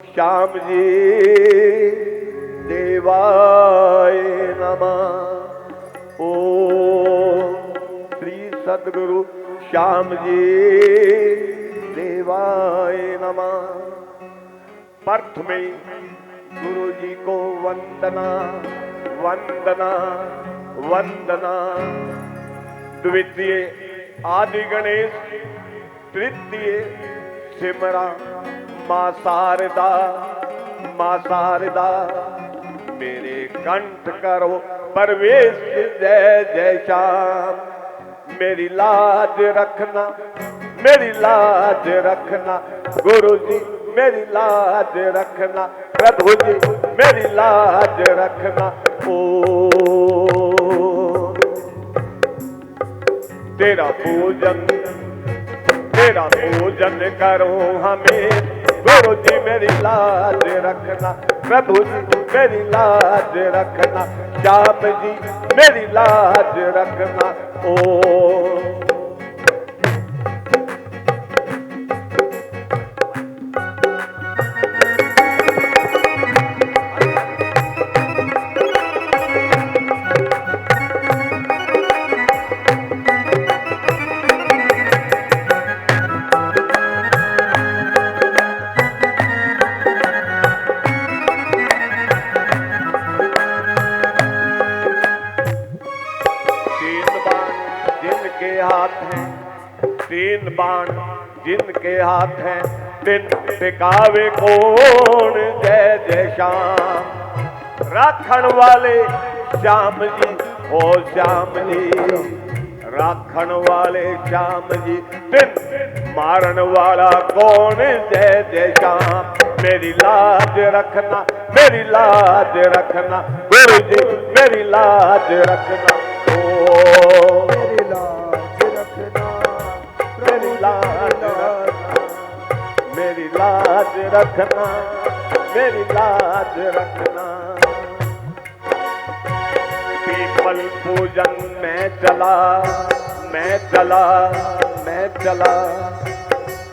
श्याम जी देवाय नमः। ओम श्री सद्गुरु श्याम जी देवाय नमः। पर्थ में गुरु जी को वंदना वंदना वंदना। द्वितीय आदि गणेश, तृतीय सिमरा मां शारदा, मां शारदा। मेरे कंठ करो प्रवेश जय जय श्याम। मेरी लाज रखना, मेरी लाज रखना गुरु जी, मेरी लाज रखना प्रभु जी, मेरी लाज रखना। ओ तेरा पूजन, तेरा पूजन करो हमें गुरु जी, मेरी लाज रखना प्रभु जी, मेरी लाज रखना श्याम जी, मेरी लाज रखना। ओ तीन बाण जिनके हाथ हैं, दिन टिकावे कौन जय जय श्याम। राखण वाले श्याम जी, ओ श्याम जी, राखण वाले श्याम जी, दिन मारन वाला कौन जय जय श्याम। मेरी लाज रखना, मेरी लाज रखना गुरु जी, मेरी लाज रखना। ओ मेरी लाज रखना, मेरी लाज रखना, मेरी लाज रखना, मेरी लाज रखना। पीपल पूजन में चला, मैं चला, मैं चला।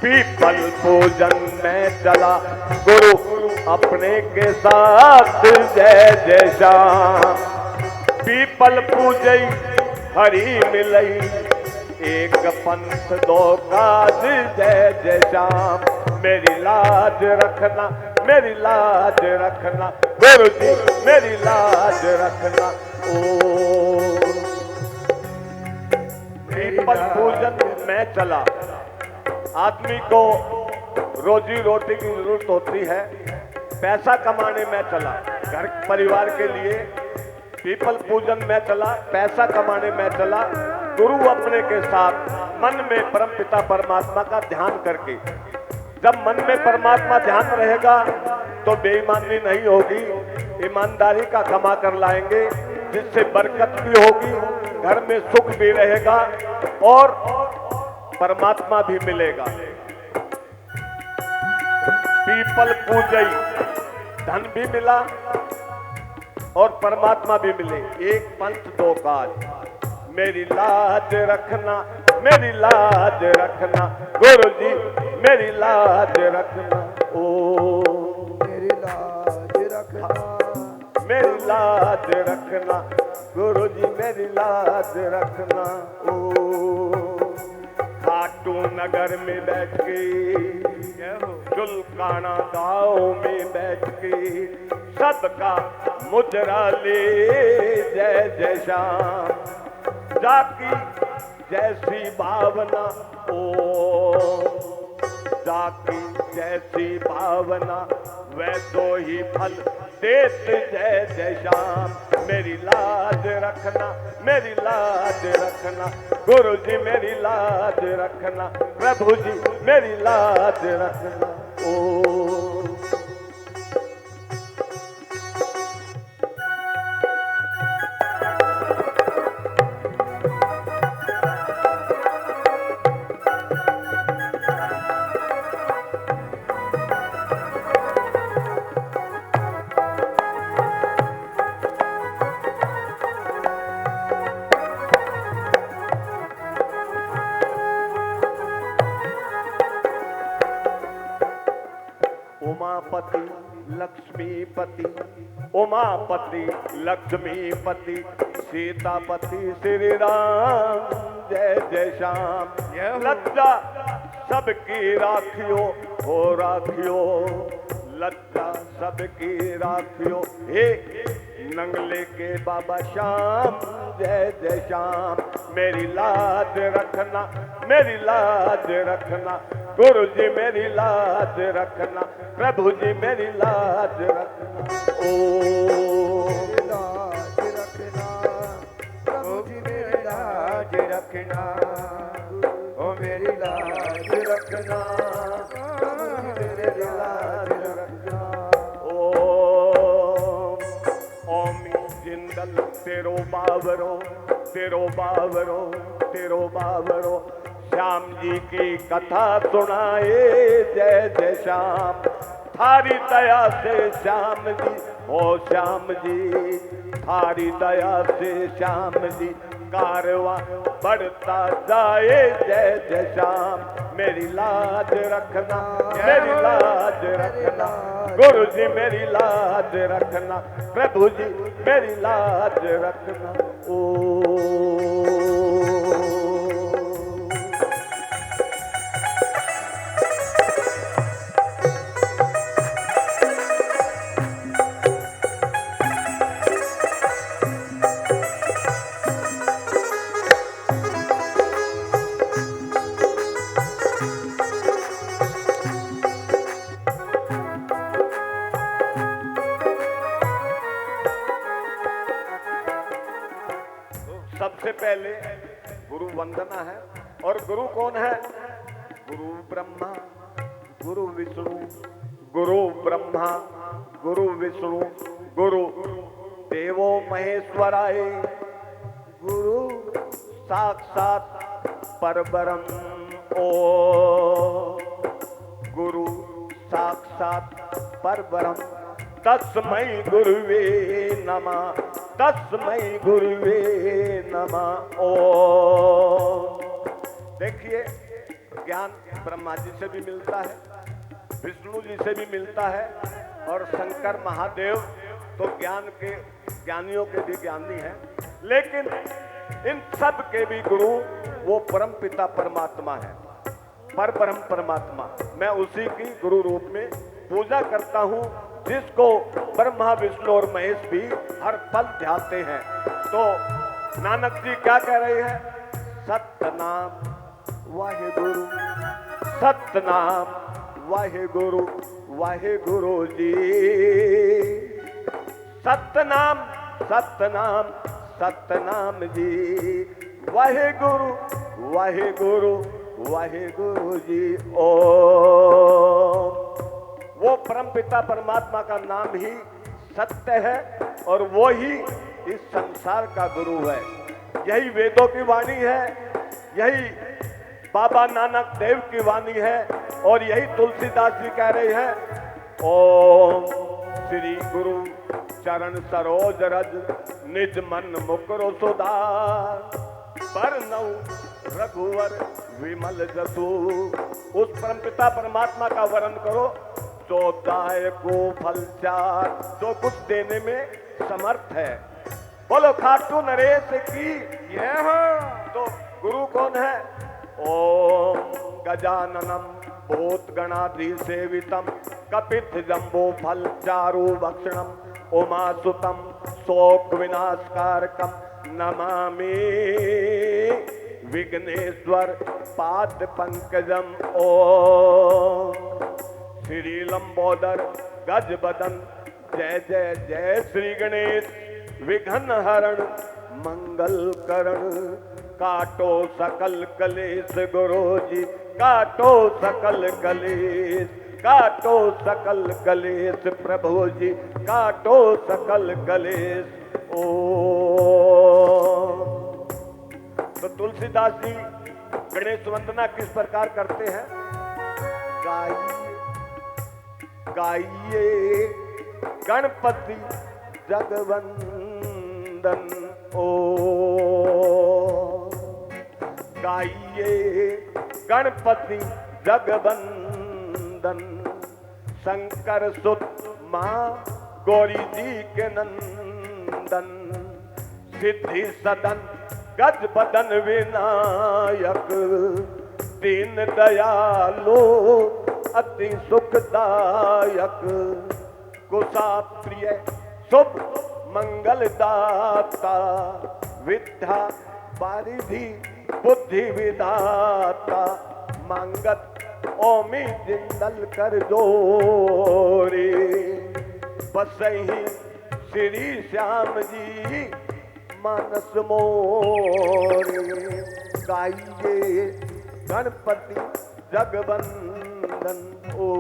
पीपल पूजन में चला गुरु अपने के साथ जय जय श्याम। पीपल पूजई हरि मिलई, एक पंथ दो काज जय जय श्याम। मेरी लाज रखना, मेरी लाज रखना गुरु जी, मेरी लाज रखना। ओ पीपल पूजन में चला। आदमी को रोजी रोटी की जरूरत होती है, पैसा कमाने में चला, घर परिवार के लिए पीपल पूजन में चला, पैसा कमाने में चला। गुरु अपने के साथ मन में परमपिता परमात्मा का ध्यान करके, जब मन में परमात्मा ध्यान रहेगा तो बेईमानी नहीं होगी, ईमानदारी का कमा कर लाएंगे, जिससे बरकत भी होगी, घर में सुख भी रहेगा और परमात्मा भी मिलेगा। पीपल पूजई, धन भी मिला और परमात्मा भी मिले, एक पंथ दो काज। मेरी लाज रखना, मेरी लाज रखना गुरु जी, मेरी लाज रखना। ओ मेरी लाज रखना, मेरी लाज रखना गुरु जी, मेरी लाज रखना। ओ खाटू नगर में बैठ के, चुलकाना गाँव में बैठ के, सबका मुजरा ले जय जय श्याम। जाकी जैसी भावना, ओ जाकी जैसी भावना, वैसो ही फल देत जय जय श्याम। मेरी लाज रखना, मेरी लाज रखना गुरु जी, मेरी लाज रखना प्रभु जी, मेरी लाज रखना। ओ लक्ष्मीपति, उमापति लक्ष्मीपति, सीतापति श्री राम जय जय श्याम। लज्जा सबकी राखियो हो राखियो, लज्जा सबकी राखियो, हे नंगले के बाबा श्याम जय जय श्याम। मेरी लाज रखना, मेरी लाज रखना, गुरु जी मेरी लाज रखना, प्रभु जी मेरी लाज रखना। ओ लाज रखना, प्रभु जी मेरी लाज रखना, ओ मेरी लाज रखना, प्रभु जी मेरी लाज रखना। ओम जिंदल तेरो बावरो, तेरो बावरो, तेरो बावरो, श्याम जी की कथा सुनाए जय जय श्याम। थारी दया से श्याम जी, ओ श्याम जी, थारी दया से श्याम जी, कारवां बढ़ता जाए जय जय श्याम। मेरी लाज रखना, मेरी लाज रखना, गुरु जी मेरी लाज रखना, प्रभु जी मेरी लाज रखना। ओ सबसे पहले गुरु वंदना है। और गुरु कौन है? गुरु ब्रह्मा, गुरु विष्णु, गुरु ब्रह्मा, गुरु विष्णु, गुरु देवो महेश्वराय, गुरु साक्षात परब्रह्म। ओ गुरु साक्षात परब्रह्म, तस्मै गुरुवे नमः, तस्मै गुरुवे नमः। ओ देखिए, ज्ञान ब्रह्मा जी से भी मिलता है, विष्णु जी से भी मिलता है, और शंकर महादेव तो ज्ञान के ज्ञानियों के भी ज्ञानी हैं, लेकिन इन सब के भी गुरु वो परम पिता परमात्मा है, परब्रह्म परमात्मा। मैं उसी की गुरु रूप में पूजा करता हूँ, जिसको ब्रह्मा विष्णु और महेश भी हर पल ध्याते हैं। तो नानक जी क्या कह रहे हैं? सतनाम वाहे गुरु, सतनाम वाहे गुरु, वाहे गुरु जी। सतनाम सतनाम सतनाम जी, वाहे गुरु, वाहे गुरु, वाहे गुरु जी। ओ वो परम पिता परमात्मा का नाम ही सत्य है, और वो ही इस संसार का गुरु है। यही वेदों की वाणी है, यही बाबा नानक देव की वाणी है, और यही तुलसीदास जी कह रहे हैं। ओम श्री गुरु चरण सरोज रज, निज मन मुकुर सुधार, बरनऊ रघुवर विमल जसु। उस परमपिता परमात्मा का वर्ण करो, जो दाय को फल चार, जो कुछ देने में समर्थ है। बोलो खाटू नरेश की ये हो। तो गुरु कौन है? ओम गजाननम भूत गणाधि सेवितम, कपित जम्बो फल चारु भक्षणम, उमासुतम शोक विनाशकारकम, नमामि विघ्नेश्वर पाद पंकजम। ओम श्री लंबोदर गज बदन, जय जय जय श्री गणेश, विघ्न हरण मंगल करण, काटो सकल कलेश गुरु जी, काटो सकल कलेश, काटो सकल कलेश प्रभु जी, काटो सकल कलेश। ओ तो तुलसीदास जी गणेश वंदना किस प्रकार करते हैं? गाइए गाइए गणपति जगवंदन। ओ गाइए गणपति जगवंदन, शंकर सुत माँ गौरी जी के नंदन, सिद्धि सदन गज बदन विनायक, दीन दयालु अति सुखदायक, कुशा प्रिय शुभ मंगल दाता, विद्या बारिधि बुद्धि विदाता, मांगत ओमी जिंदल कर जोरी, बसही श्री श्याम जी मानस मोरी, गाइए गणपति जगवंदन ओ।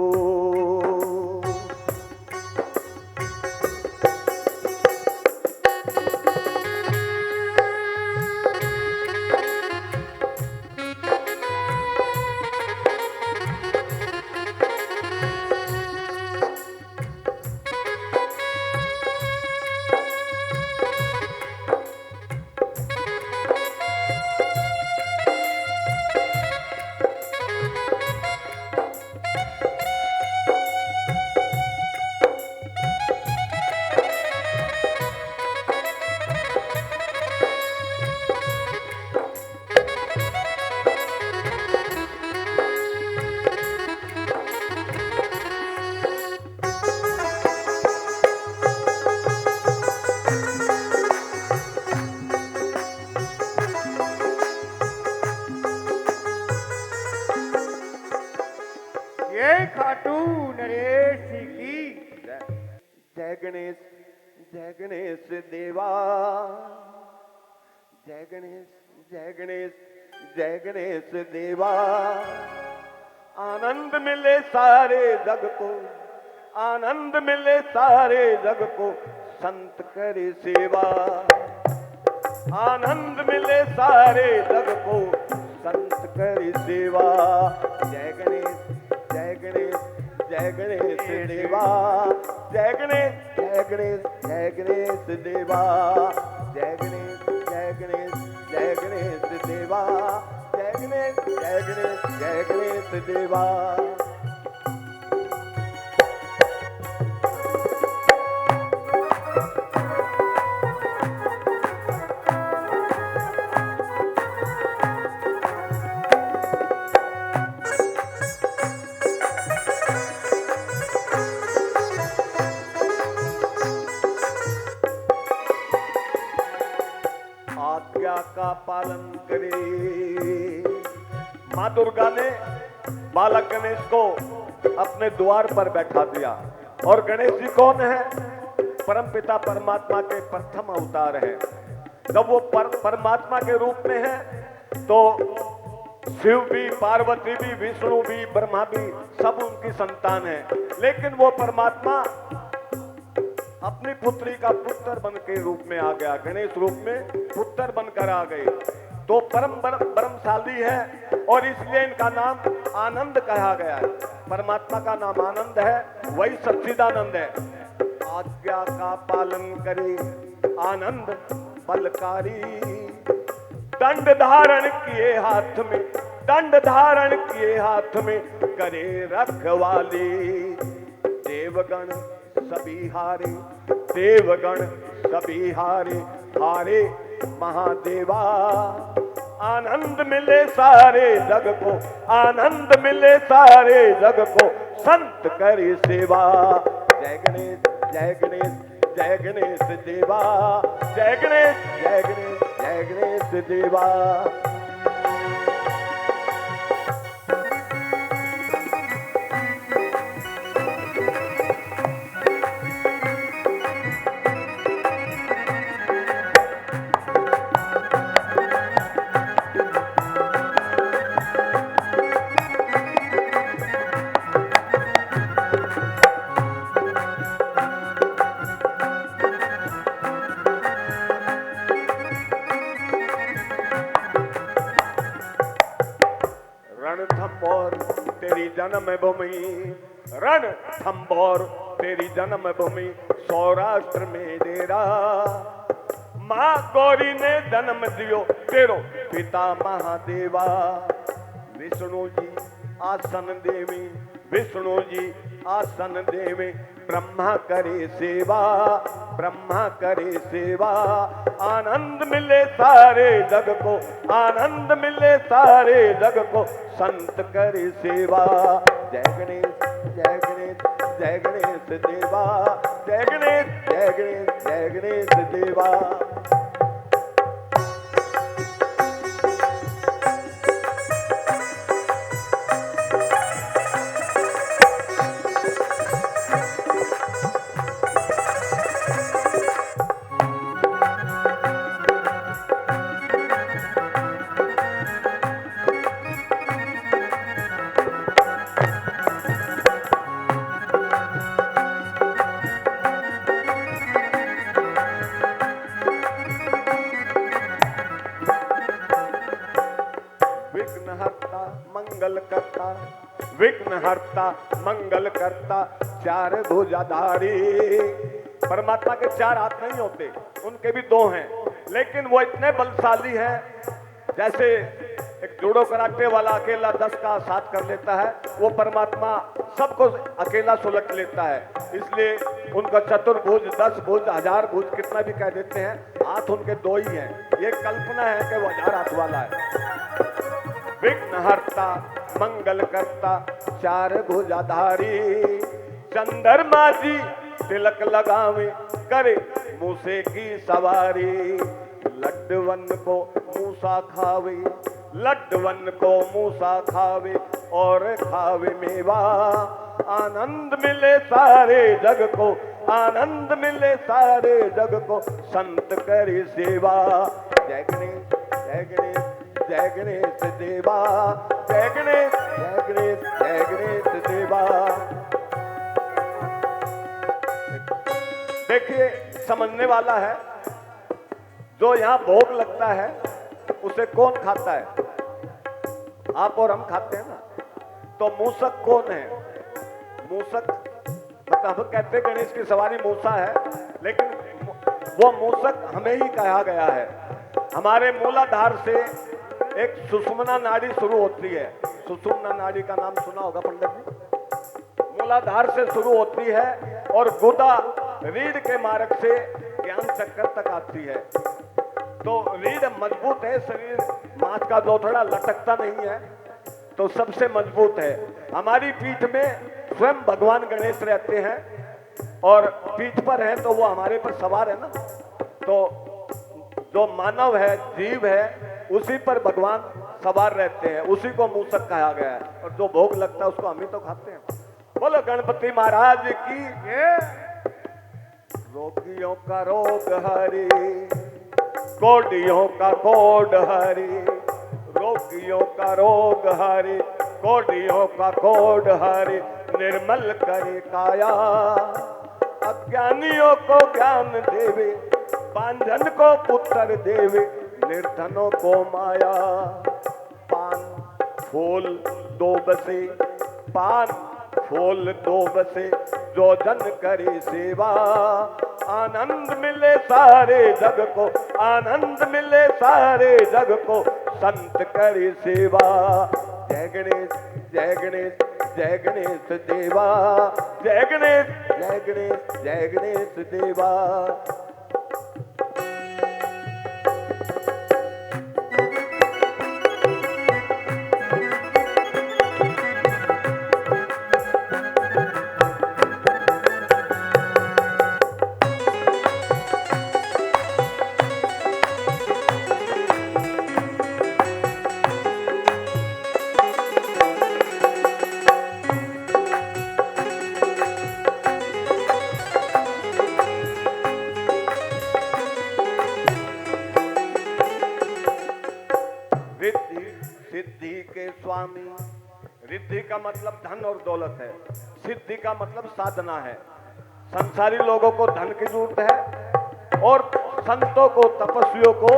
खाटू नरेश की जय गणेश, जय गणेश देवा, जय गणेश, जय गणेश, जय गणेश देवा। आनंद मिले सारे जग को, आनंद मिले सारे जग को, संत करे सेवा। आनंद मिले सारे जग को, संत करे सेवा। जय गणेश, जय गणेश, जय गणेश देवा, जय गणेश, जय गणेश, जय गणेश देवा, जय गणेश, जय गणेश, जय गणेश देवा, जय गणेश, जय गणेश, जय गणेश देवा। आज्ञा का पालन करे। माँ दुर्गा ने बालक गणेश को अपने द्वार पर बैठा दिया। और गणेश जी कौन है? परमपिता परमात्मा के प्रथम अवतार हैं। जब वो परमात्मा के रूप में है तो शिव भी, पार्वती भी, विष्णु भी, ब्रह्मा भी सब उनकी संतान है। लेकिन वो परमात्मा अपनी पुत्री का पुत्र बन के रूप में आ गया, गणेश रूप में पुत्र बनकर आ गए। तो परमशाली है और इसलिए इनका नाम आनंद कहा गया है। परमात्मा का नाम आनंद है, वही सच्चिदानंद है। आज्ञा का पालन करे आनंद बलकारी, दंड धारण किए हाथ में, दंड धारण किए हाथ में, करे रखवाली। देवगण सभी हारे, देवगण सभी हारे, हारे महादेवा। आनंद मिले सारे जग को, आनंद मिले सारे जग को, संत करे सेवा। जय गणेश, जय गणेश, जय गणेश देवा, जय गणेश, जय गणेश, जय गणेश देवा। रणथंभौर तेरी जन्मभूमि, रणथंभौर तेरी जन्मभूमि, सौराष्ट्र में डेरा। माँ गौरी ने जन्म दियो तेरो पिता महादेवा। विष्णु जी आसन देवी, विष्णु जी आसन देवे, ब्रह्मा करे सेवा, ब्रह्मा करे सेवा, आनंद मिले सारे जग को, आनंद मिले सारे जग को, संत करे सेवा। जय गणेश जय गणेश जय गणेश देवा, जय गणेश जय गणेश जय गणेश देवा। विघ्नहर्ता मंगल करता, विघ्नहर्ता मंगल करता, चार भुजाधारी। परमात्मा के चार हाथ नहीं होते, उनके भी दो हैं, लेकिन वो इतने बलशाली हैं, जैसे एक जूडो कराटे वाला अकेला 10 का 7 कर लेता है, वो परमात्मा सबको अकेला सुलझ लेता है। इसलिए उनका चतुर्भुज, 10 भुज, 1000 भुज, कितना भी कह देते हैं, हाथ उनके दो ही हैं। ये कल्पना है कि वो 1000 हाथ वाला है। विघ्नहर्ता मंगल करता, चार भुजाधारी, चंद्रमा जी तिलक लगावे, करे मूसे की सवारी। लड्डवन को मूसा खावे, लड्डवन को मूसा खावे, और खावे मेवा। आनंद मिले सारे जग को, आनंद मिले सारे जग को, संत करे सेवा। जय गणेश जय गणेश जय गणेश देवा, जय गणेश जय गणेश जय गणेश देवा। देखिए, समझने वाला है, जो यहाँ भोग लगता है उसे कौन खाता है? आप और हम खाते हैं ना। तो मूसक कौन है? मूसक मतलब हम कहते हैं गणेश की सवारी मूसा है, लेकिन वो मूसक हमें ही कहा गया है। हमारे मूलाधार से एक सुषुम्ना नाड़ी शुरू होती है। सुषुम्ना नाड़ी का नाम सुना होगा पंडित जी। मूलाधार से शुरू होती है और गुदा रीढ़ के मार्ग से ज्ञान चक्कर तक आती है। तो रीढ़ मजबूत है, शरीर मांस का जोथड़ा लटकता नहीं है, तो सबसे मजबूत है। हमारी पीठ में स्वयं भगवान गणेश रहते हैं, और पीठ पर है तो वो हमारे पर सवार है ना। तो जो मानव है, जीव है, उसी पर भगवान सवार रहते हैं, उसी को मूसक कहा गया है। और जो भोग लगता है उसको हम ही तो खाते हैं। बोलो गणपति महाराज की। रोगियों का रोग हरि, कोडियों का कोड हरि, रोगियों का रोग हरि, कोडियों का कोड हरि, निर्मल करे काया। अज्ञानियों को ज्ञान देवे, पांजन को पुत्र देवे, निर्धनों को माया। पान फूल दो बसे, पान फूल दो बसे, जो जन करे सेवा। आनंद मिले सारे जग को, आनंद मिले सारे जग को, संत करे सेवा। जय गणेश जय गणेश जय गणेश देवा, जय गणेश जय गणेश जय गणेश देवा। सिद्धि के स्वामी। रिद्धि का मतलब धन और दौलत है, सिद्धि का मतलब साधना है। संसारी लोगों को धन की जरूरत है, और संतों को, तपस्वियों को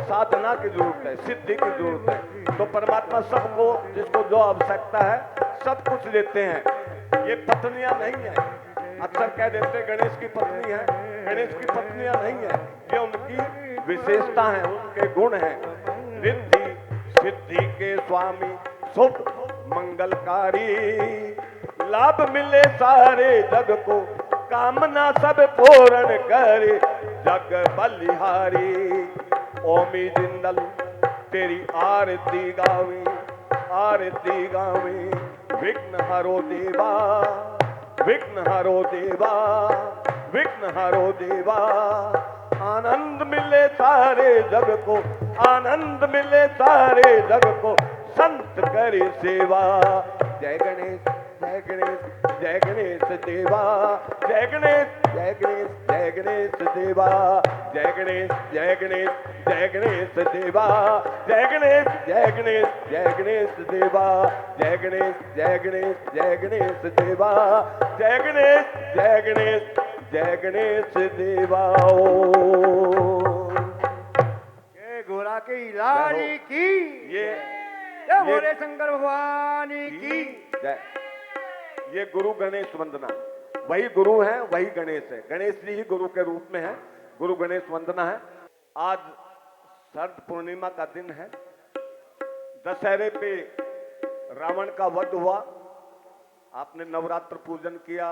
साधना की जरूरत है, सिद्धि की जरूरत है। तो परमात्मा सबको, जिसको जो आवश्यकता है, सब कुछ देते हैं। ये पत्नियां नहीं है, अक्सर कह देते गणेश की पत्नी है, गणेश की पत्नियां नहीं है, ये उनकी विशेषता है, उनके गुण हैं। रिद्धि सिद्धि के स्वामी, शुभ मंगलकारी, लाभ मिले सारे जग को, कामना सब पूर्ण करे जग बलिहारी। ओमी जिंदल तेरी आरती गावे, आरती गावे। विघ्न हरो देवा, विघ्न हरो देवा, विघ्न हरो देवा। आनंद मिले सारे जग को, आनंद मिले सारे जग को, संत करे सेवा। जय गणेश, जय गणेश, जय गणेश देवा। जय गणेश, जय गणेश, जय गणेश देवा। जय गणेश, जय गणेश, जय गणेश देवा। जय गणेश, जय गणेश, जय गणेश देवा। जय गणेश, जय गणेश, जय गणेश देवा। जय गणेश, जय गणेश, जय गणेश देवा। जय घोड़ा की लाली की, जय भोले शंकर भगवान की जय। ये गुरु गणेश वंदना, वही गुरु है, वही गणेश है। गणेश जी ही गुरु के रूप में है, गुरु गणेश वंदना है। आज शरद पूर्णिमा का दिन है। दशहरे पे रावण का वध हुआ, आपने नवरात्र पूजन किया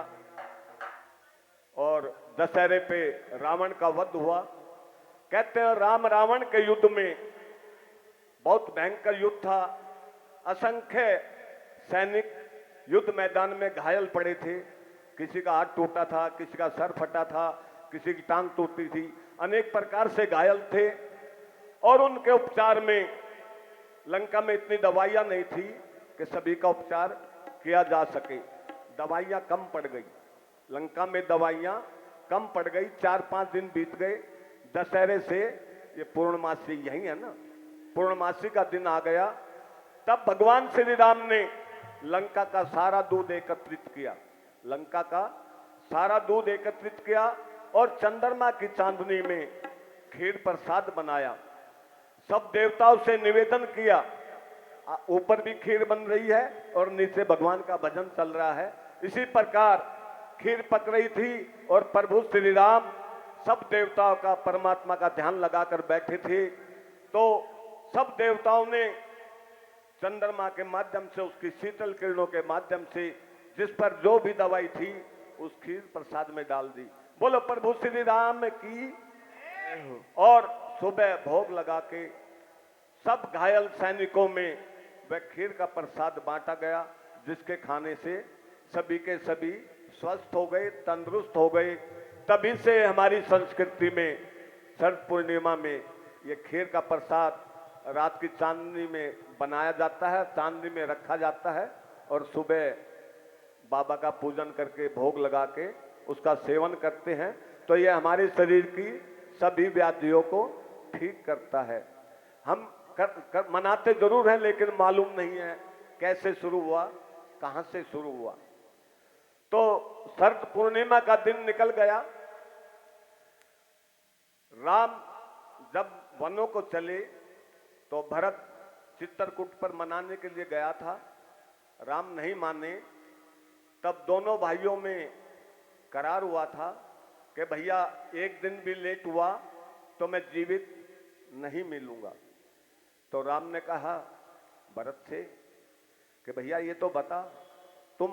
और दशहरे पे रावण का वध हुआ। कहते हैं राम रावण के युद्ध में बहुत भयंकर युद्ध था। असंख्य सैनिक युद्ध मैदान में घायल पड़े थे। किसी का हाथ टूटा था, किसी का सर फटा था, किसी की टांग टूटी थी, अनेक प्रकार से घायल थे। और उनके उपचार में लंका में इतनी दवाइयां नहीं थी कि सभी का उपचार किया जा सके। दवाइयां कम पड़ गई, लंका में दवाइयां कम पड़ गई। 4-5 दिन बीत गए। दशहरे से ये पूर्णमासी यही है ना, पूर्णमासी का दिन आ गया। तब भगवान श्री राम ने लंका का सारा दूध एकत्रित किया, लंका का सारा दूध एकत्रित किया और चंद्रमा की चांदनी में खीर प्रसाद बनाया। सब देवताओं से निवेदन किया। ऊपर भी खीर बन रही है और नीचे भगवान का भजन चल रहा है। इसी प्रकार खीर पक रही थी और प्रभु श्री राम सब देवताओं का, परमात्मा का ध्यान लगाकर बैठे थे। तो सब देवताओं ने चंद्रमा के माध्यम से, उसकी शीतल किरणों के माध्यम से जिस पर जो भी दवाई थी उस खीर प्रसाद में डाल दी। बोलो प्रभु श्री राम की। और सुबह भोग लगा के सब घायल सैनिकों में वह खीर का प्रसाद बांटा गया, जिसके खाने से सभी के सभी स्वस्थ हो गए, तंदुरुस्त हो गए। तभी से हमारी संस्कृति में शरद पूर्णिमा में ये खीर का प्रसाद रात की चांदनी में बनाया जाता है, चांदनी में रखा जाता है और सुबह बाबा का पूजन करके भोग लगा के उसका सेवन करते हैं। तो ये हमारे शरीर की सभी व्याधियों को ठीक करता है। हम मनाते जरूर हैं, लेकिन मालूम नहीं है कैसे शुरू हुआ, कहां से शुरू हुआ। तो शरद पूर्णिमा का दिन निकल गया। राम जब वनों को चले तो भरत चित्रकूट पर मनाने के लिए गया था। राम नहीं माने। तब दोनों भाइयों में करार हुआ था कि भैया एक दिन भी लेट हुआ तो मैं जीवित नहीं मिलूंगा। तो राम ने कहा भरत से कि भैया ये तो बता, तुम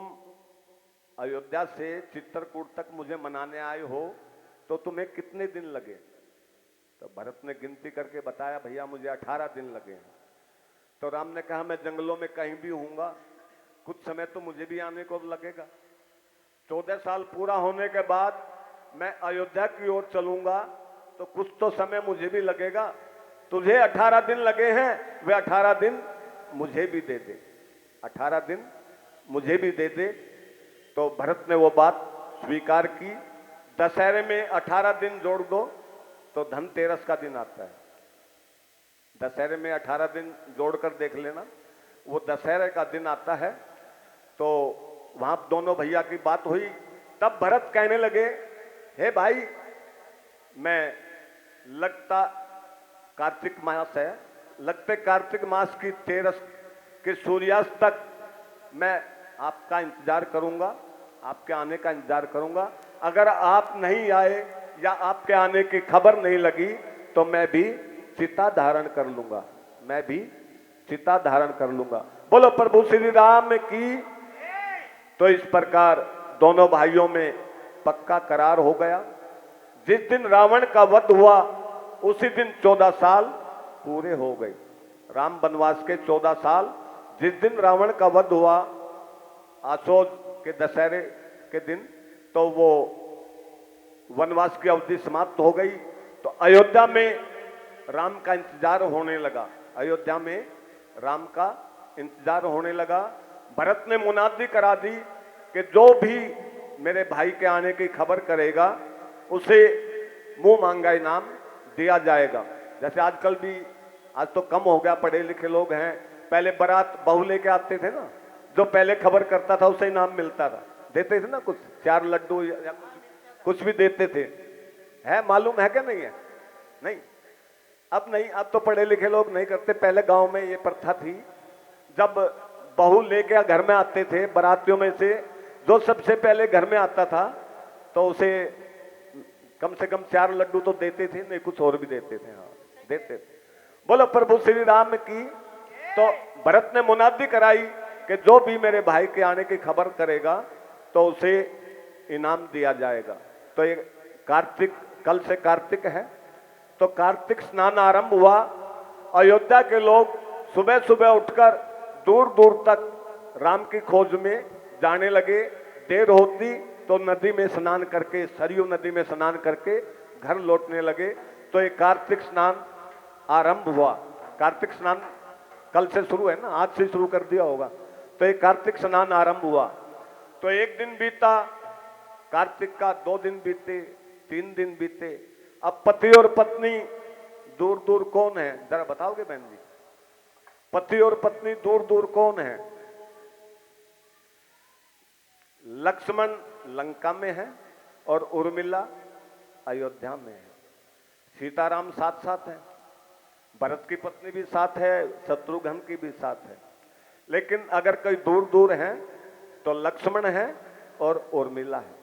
अयोध्या से चित्रकूट तक मुझे मनाने आए हो तो तुम्हें कितने दिन लगे। तो भरत ने गिनती करके बताया भैया मुझे 18 दिन लगे हैं। तो राम ने कहा मैं जंगलों में कहीं भी होऊंगा, कुछ समय तो मुझे भी आने को लगेगा। 14 साल पूरा होने के बाद मैं अयोध्या की ओर चलूंगा तो कुछ तो समय मुझे भी लगेगा। तुझे 18 दिन लगे हैं, वे 18 दिन मुझे भी दे दे, 18 दिन मुझे भी दे दे। तो भरत ने वो बात स्वीकार की। दशहरे में 18 दिन जोड़ दो तो धनतेरस का दिन आता है। दशहरे में 18 दिन जोड़कर देख लेना, वो दशहरे का दिन आता है। तो वहां दोनों भैया की बात हुई। तब भरत कहने लगे हे भाई, मैं लगता कार्तिक मास है, लगते कार्तिक मास की 13 के सूर्यास्त तक मैं आपका इंतजार करूंगा, आपके आने का इंतजार करूंगा। अगर आप नहीं आए या आपके आने की खबर नहीं लगी तो मैं भी चिता धारण कर लूंगा, मैं भी चिता धारण कर लूंगा। बोलो प्रभु श्री राम की। तो इस प्रकार दोनों भाइयों में पक्का करार हो गया। जिस दिन रावण का वध हुआ उसी दिन 14 साल पूरे हो गए। राम वनवास के 14 साल, जिस दिन रावण का वध हुआ आसोज के दशहरे के दिन, तो वो वनवास की अवधि समाप्त हो गई। तो अयोध्या में राम का इंतजार होने लगा। अयोध्या में राम का इंतजार होने लगा। भरत ने मुनादी करा दी कि जो भी मेरे भाई के आने की खबर करेगा उसे मुंह मांगा इनाम दिया जाएगा। जैसे आजकल भी, आज तो कम हो गया, पढ़े लिखे लोग हैं, पहले बारात बहू लेके आते थे ना, जो पहले खबर करता था उसे इनाम मिलता था, देते थे ना, कुछ 4 लड्डू या कुछ भी देते थे। है, मालूम है क्या? नहीं है? नहीं, अब नहीं, अब तो पढ़े लिखे लोग नहीं करते। पहले गांव में ये प्रथा थी, जब बहू लेके घर में आते थे बारातियों में से जो सबसे पहले घर में आता था तो उसे कम से कम 4 लड्डू तो देते थे, नहीं कुछ और भी देते थे। हाँ, देते थे। बोलो प्रभु श्री राम की। तो भरत ने मुनादी कराई कि जो भी मेरे भाई के आने की खबर करेगा तो उसे इनाम दिया जाएगा। तो ये कार्तिक, कल से कार्तिक है, तो कार्तिक स्नान आरंभ हुआ। अयोध्या के लोग सुबह सुबह उठकर दूर दूर तक राम की खोज में जाने लगे। देर होती तो नदी में स्नान करके, सरयू नदी में स्नान करके घर लौटने लगे। तो ये कार्तिक स्नान आरंभ हुआ। कार्तिक स्नान कल से शुरू है ना, आज से शुरू कर दिया होगा। तो ये कार्तिक स्नान आरंभ हुआ। तो एक दिन बीता कार्तिक का, 2 दिन बीते, 3 दिन बीते। अब पति और पत्नी दूर दूर कौन है, जरा बताओगे बहन जी? पति और पत्नी दूर दूर कौन है? लक्ष्मण लंका में है और उर्मिला अयोध्या में है। सीताराम साथ साथ है, भरत की पत्नी भी साथ है, शत्रुघ्न की भी साथ है। लेकिन अगर कोई दूर दूर है तो लक्ष्मण है और उर्मिला है।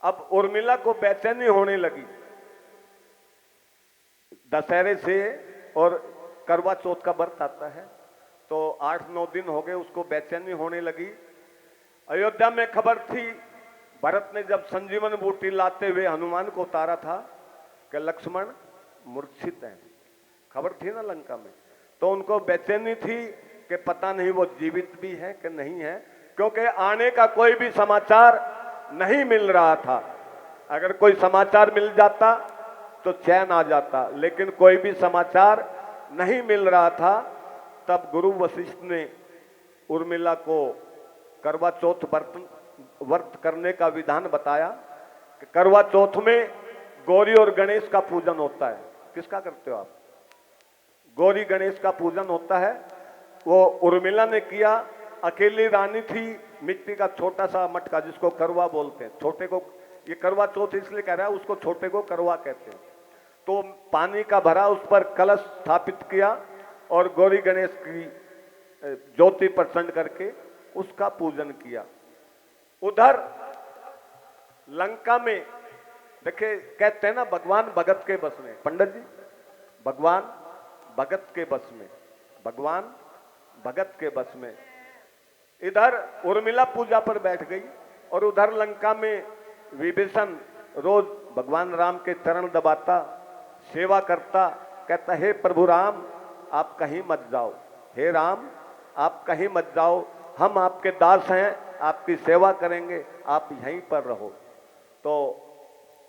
अब उर्मिला को बेचैनी होने लगी दशहरे से, और करवा चौथ का व्रत आता है, तो 8-9 दिन हो गए, उसको बेचैनी होने लगी। अयोध्या में खबर थी, भरत ने जब संजीवन बूटी लाते हुए हनुमान को उतारा था कि लक्ष्मण मूर्छित है, खबर थी ना लंका में। तो उनको बेचैनी थी कि पता नहीं वो जीवित भी है कि नहीं है, क्योंकि आने का कोई भी समाचार नहीं मिल रहा था। अगर कोई समाचार मिल जाता तो चैन आ जाता, लेकिन कोई भी समाचार नहीं मिल रहा था। तब गुरु वशिष्ठ ने उर्मिला को करवा चौथ व्रत करने का विधान बताया कि करवा चौथ में गौरी और गणेश का पूजन होता है। किसका करते हो आप? गौरी गणेश का पूजन होता है। वो उर्मिला ने किया। अकेली रानी थी, मिट्टी का छोटा सा मटका जिसको करवा बोलते हैं, छोटे को, ये करवा चौथ इसलिए कह रहा है, उसको छोटे को करवा कहते हैं। तो पानी का भरा उस पर कलश स्थापित किया और गौरी गणेश की ज्योति प्रचंड करके उसका पूजन किया। उधर लंका में देखिए, कहते हैं ना भगवान भगत के बस में, पंडित जी, भगवान भगत के बस में, भगवान भगत के बस में। इधर उर्मिला पूजा पर बैठ गई और उधर लंका में विभीषण रोज भगवान राम के चरण दबाता, सेवा करता, कहता हे प्रभु राम आप कहीं मत जाओ, हे राम आप कहीं मत जाओ, हम आपके दास हैं, आपकी सेवा करेंगे, आप यहीं पर रहो। तो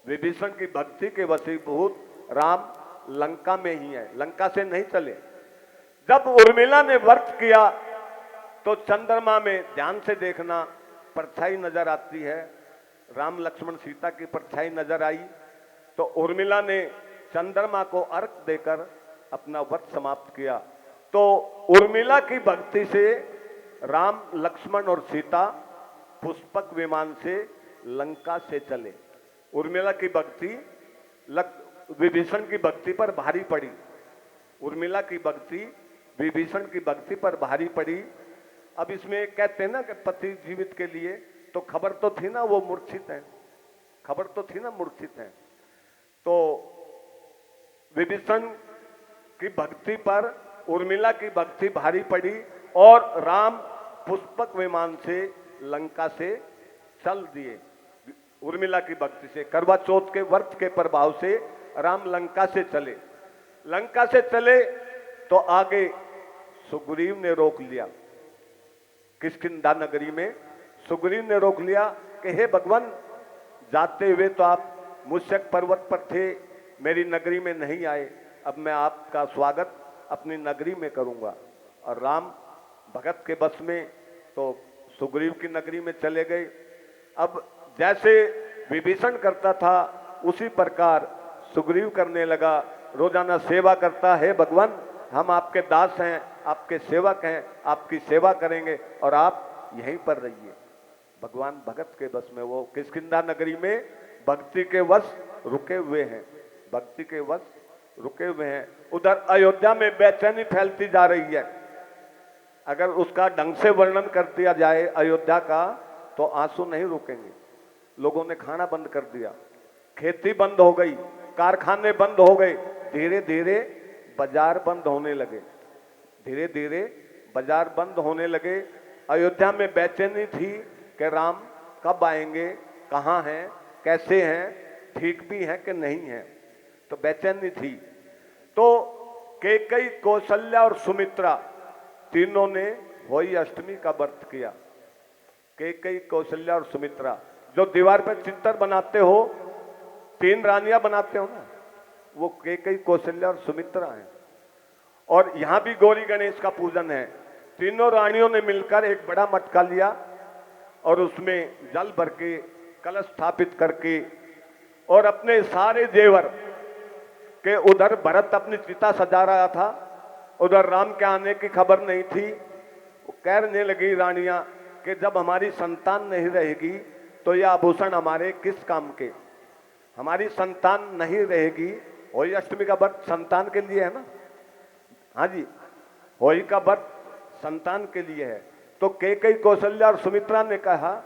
विभीषण की भक्ति के वशीभूत राम लंका में ही है, लंका से नहीं चले। जब उर्मिला ने व्रत किया तो चंद्रमा में ध्यान से देखना परछाई नजर आती है, राम लक्ष्मण सीता की परछाई नजर आई। तो उर्मिला ने चंद्रमा को अर्घ देकर अपना व्रत समाप्त किया। तो उर्मिला की भक्ति से राम लक्ष्मण और सीता पुष्पक विमान से लंका से चले। उर्मिला की भक्ति विभीषण की भक्ति पर भारी पड़ी। उर्मिला की भक्ति विभीषण की भक्ति पर भारी पड़ी। अब इसमें कहते हैं ना कि पति जीवित के लिए, तो खबर तो थी ना वो मूर्छित है, खबर तो थी ना मूर्छित है। तो विभीषण की भक्ति पर उर्मिला की भक्ति भारी पड़ी और राम पुष्पक विमान से लंका से चल दिए। उर्मिला की भक्ति से, करवा चौथ के व्रत के प्रभाव से राम लंका से चले। लंका से चले तो आगे सुग्रीव ने रोक लिया। किष्किंधा नगरी में सुग्रीव ने रोक लिया कि हे भगवान, जाते हुए तो आप मुश्यक पर्वत पर थे, मेरी नगरी में नहीं आए, अब मैं आपका स्वागत अपनी नगरी में करूंगा। और राम भगत के बस में तो सुग्रीव की नगरी में चले गए। अब जैसे विभीषण करता था उसी प्रकार सुग्रीव करने लगा, रोजाना सेवा करता है, भगवान हम आपके दास हैं, आपके सेवक हैं, आपकी सेवा करेंगे और आप यहीं पर रहिए। भगवान भगत के बस में, वो किष्किंधा नगरी में भक्ति के वश रुके हुए हैं, भक्ति के वश रुके हुए हैं। उधर अयोध्या में बेचैनी फैलती जा रही है। अगर उसका ढंग से वर्णन कर दिया जाए अयोध्या का तो आंसू नहीं रुकेंगे। लोगों ने खाना बंद कर दिया, खेती बंद हो गई, कारखाने बंद हो गए, धीरे धीरे बाजार बंद होने लगे, धीरे धीरे बाजार बंद होने लगे। अयोध्या में बेचैनी थी कि राम कब आएंगे, कहाँ हैं, कैसे हैं, ठीक भी हैं कि नहीं हैं, तो बेचैनी थी। तो कैकेयी, कौशल्या और सुमित्रा तीनों ने होली अष्टमी का व्रत किया। कैकेयी, कौशल्या और सुमित्रा, जो दीवार पर चित्र बनाते हो, 3 रानियां बनाते हो ना, वो कैकेयी, कौशल्या और सुमित्रा हैं। और यहां भी गौरी गणेश का पूजन है। तीनों रानियों ने मिलकर एक बड़ा मटका लिया और उसमें जल भर के कलश स्थापित करके और अपने सारे जेवर के, उधर भरत अपनी चिता सजा रहा था, उधर राम के आने की खबर नहीं थी। वो कहने लगी रानियां कि जब हमारी संतान नहीं रहेगी तो यह आभूषण हमारे किस काम के, हमारी संतान नहीं रहेगी। होली अष्टमी का व्रत संतान के लिए है ना, हाँ जी, होली का व्रत संतान के लिए है। तो कैकेयी, कौशल्या और सुमित्रा ने कहा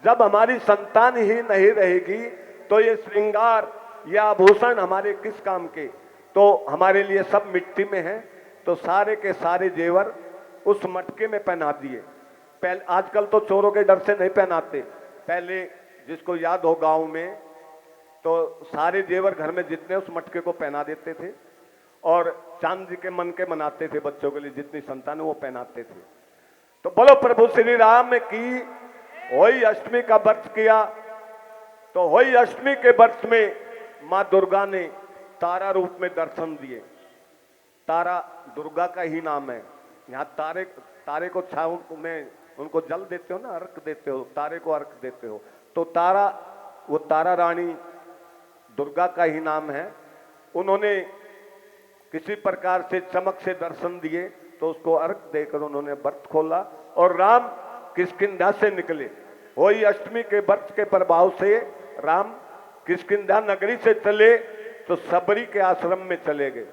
जब हमारी संतान ही नहीं रहेगी तो ये श्रृंगार, ये आभूषण हमारे किस काम के, तो हमारे लिए सब मिट्टी में है। तो सारे के सारे जेवर उस मटके में पहना दिए। पहले, आजकल तो चोरों के डर से नहीं पहनाते, पहले जिसको याद हो गांव में तो सारे जेवर घर में जितने उस मटके को पहना देते थे और चांदी के मन के बनाते थे, बच्चों के लिए जितनी संतान वो पहनाते थे। तो बोलो प्रभु श्री राम की होली अष्टमी का व्रत किया। तो होली अष्टमी के व्रत में मां दुर्गा ने तारा रूप में दर्शन दिए। तारा दुर्गा का ही नाम है। यहाँ तारे को छाव में उनको जल देते हो ना, अर्घ देते हो, तारे को अर्घ देते हो, तो तारा, वो तारा रानी दुर्गा का ही नाम है। उन्होंने किसी प्रकार से चमक से दर्शन दिए तो उसको अर्घ देकर उन्होंने व्रत खोला और राम किष्किंधा से निकले। होली अष्टमी के व्रत के प्रभाव से राम किष्किंधा नगरी से चले तो सबरी के आश्रम में चले गए।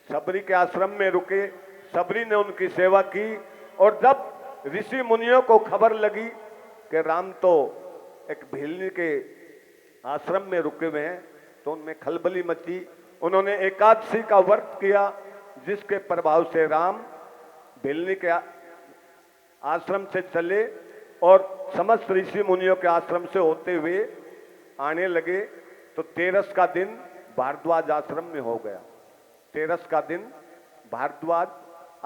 सबरी के आश्रम में रुके, सबरी ने उनकी सेवा की। और जब ऋषि मुनियों को खबर लगी कि राम तो एक भीलनी के आश्रम में रुके हुए हैं तो उनमें खलबली मची। उन्होंने एकादशी का व्रत किया जिसके प्रभाव से राम भीलनी के आश्रम से चले और समस्त ऋषि मुनियों के आश्रम से होते हुए आने लगे। तो 13 का दिन भारद्वाज आश्रम में हो गया। 13 का दिन भारद्वाज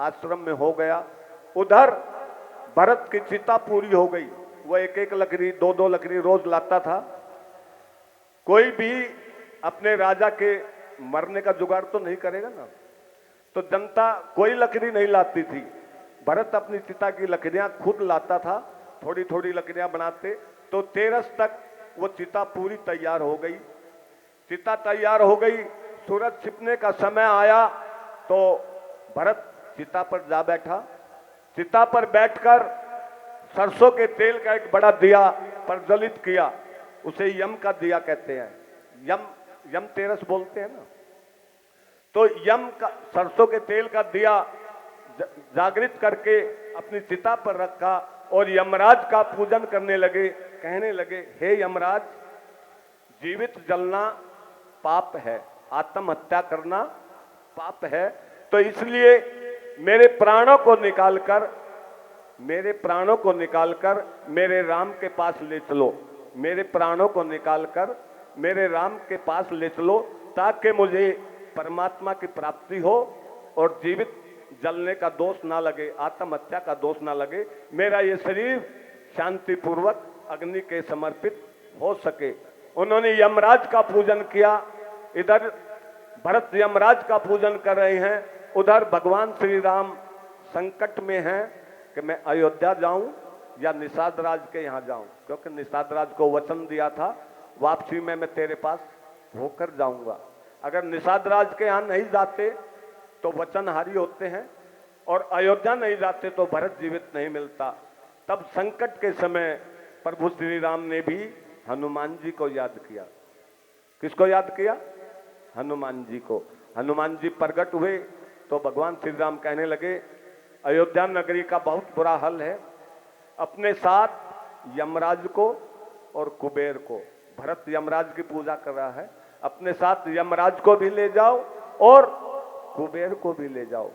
आश्रम में हो गया। उधर भरत की चिता पूरी हो गई। वह एक एक लकड़ी, 2-2 लकड़ी रोज लाता था। कोई भी अपने राजा के मरने का जुगाड़ तो नहीं करेगा ना, तो जनता कोई लकड़ी नहीं लाती थी। भरत अपनी चिता की लकड़ियां खुद लाता था, थोड़ी थोड़ी लकड़ियां बनाते। तो 13 तक वो चिता पूरी तैयार हो गई। चिता तैयार हो गई, सूरज छिपने का समय आया तो भरत चिता पर जा बैठा। चिता पर बैठकर सरसों के तेल का एक बड़ा दिया प्रज्वलित किया। उसे यम का दिया कहते हैं। यम तेरस बोलते हैं ना। तो यम का, सरसों के तेल का दिया जागृत करके अपनी चिता पर रखा और यमराज का पूजन करने लगे। कहने लगे, हे यमराज, जीवित जलना पाप है, आत्महत्या करना पाप है, तो इसलिए मेरे प्राणों को निकालकर मेरे राम के पास ले चलो। मेरे प्राणों को निकालकर मेरे राम के पास ले चलो, ताकि मुझे परमात्मा की प्राप्ति हो और जीवित जलने का दोष ना लगे, आत्महत्या का दोष ना लगे, मेरा ये शरीर शांतिपूर्वक अग्नि के समर्पित हो सके। उन्होंने यमराज का पूजन किया। इधर भरत यमराज का पूजन कर रहे हैं, उधर भगवान श्री राम संकट में हैं कि मैं अयोध्या जाऊं या निषाद राज के यहाँ जाऊं, क्योंकि निषाद राज को वचन दिया था वापसी में मैं तेरे पास होकर जाऊंगा। अगर निषाद राज के यहाँ नहीं जाते तो वचनहारी होते हैं, और अयोध्या नहीं जाते तो भरत जीवित नहीं मिलता। तब संकट के समय प्रभु श्री राम ने भी हनुमान जी को याद किया। किसको याद किया? हनुमान जी को। हनुमान जी प्रकट हुए तो भगवान श्री राम कहने लगे, अयोध्या नगरी का बहुत बुरा हाल है, अपने साथ यमराज को और कुबेर को, भरत यमराज की पूजा कर रहा है, अपने साथ यमराज को भी ले जाओ और कुबेर को भी ले जाओ।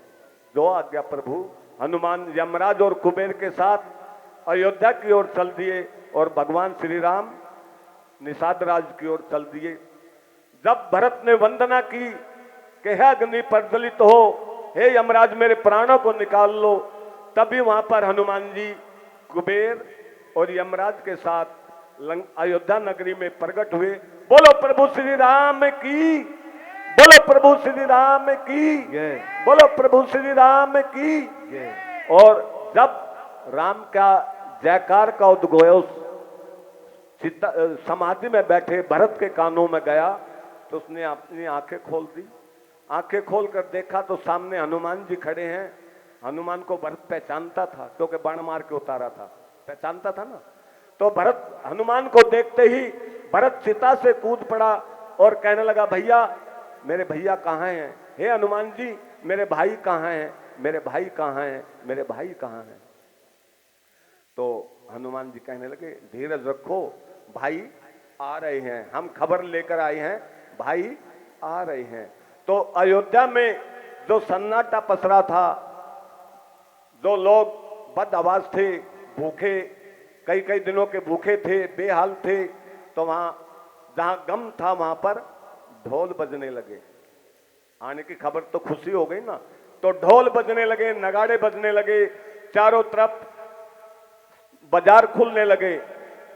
जो आज्ञा प्रभु। हनुमान यमराज और कुबेर के साथ अयोध्या की ओर चल दिए और भगवान श्री राम निषाद राज की ओर चल दिए। जब भरत ने वंदना की कि हे अग्नि प्रज्वलित हो, हे यमराज मेरे प्राणों को निकाल लो, तभी वहां पर हनुमान जी कुबेर और यमराज के साथ अयोध्या नगरी में प्रकट हुए। बोलो प्रभु श्री राम की, बोलो प्रभु श्री राम की, बोलो प्रभु श्री राम की। और जब राम का जयकार का उद्घोष समाधि में बैठे भरत के कानों में गया तो उसने अपनी आंखें खोल दी। आंखें खोलकर देखा तो सामने हनुमान जी खड़े हैं। हनुमान को भरत पहचानता था क्योंकि बाण मार के उतारा था, पहचानता था ना। तो भरत हनुमान को देखते ही भरत चिता से कूद पड़ा और कहने लगा, भैया मेरे भैया कहाँ हैं? हे हनुमान जी मेरे भाई कहाँ हैं? मेरे भाई कहाँ हैं? मेरे भाई कहाँ हैं? तो हनुमान जी कहने लगे, धीरज रखो, भाई आ रहे हैं, हम खबर लेकर आए हैं, भाई आ रहे हैं। तो अयोध्या में जो सन्नाटा पसरा था, जो लोग बद आवाज थे, भूखे, कई कई दिनों के भूखे थे, बेहाल थे, तो वहां जहां गम था वहां पर ढोल बजने लगे। आने की खबर तो खुशी हो गई ना, तो ढोल बजने लगे, नगाड़े बजने लगे, चारों तरफ बाजार खुलने लगे।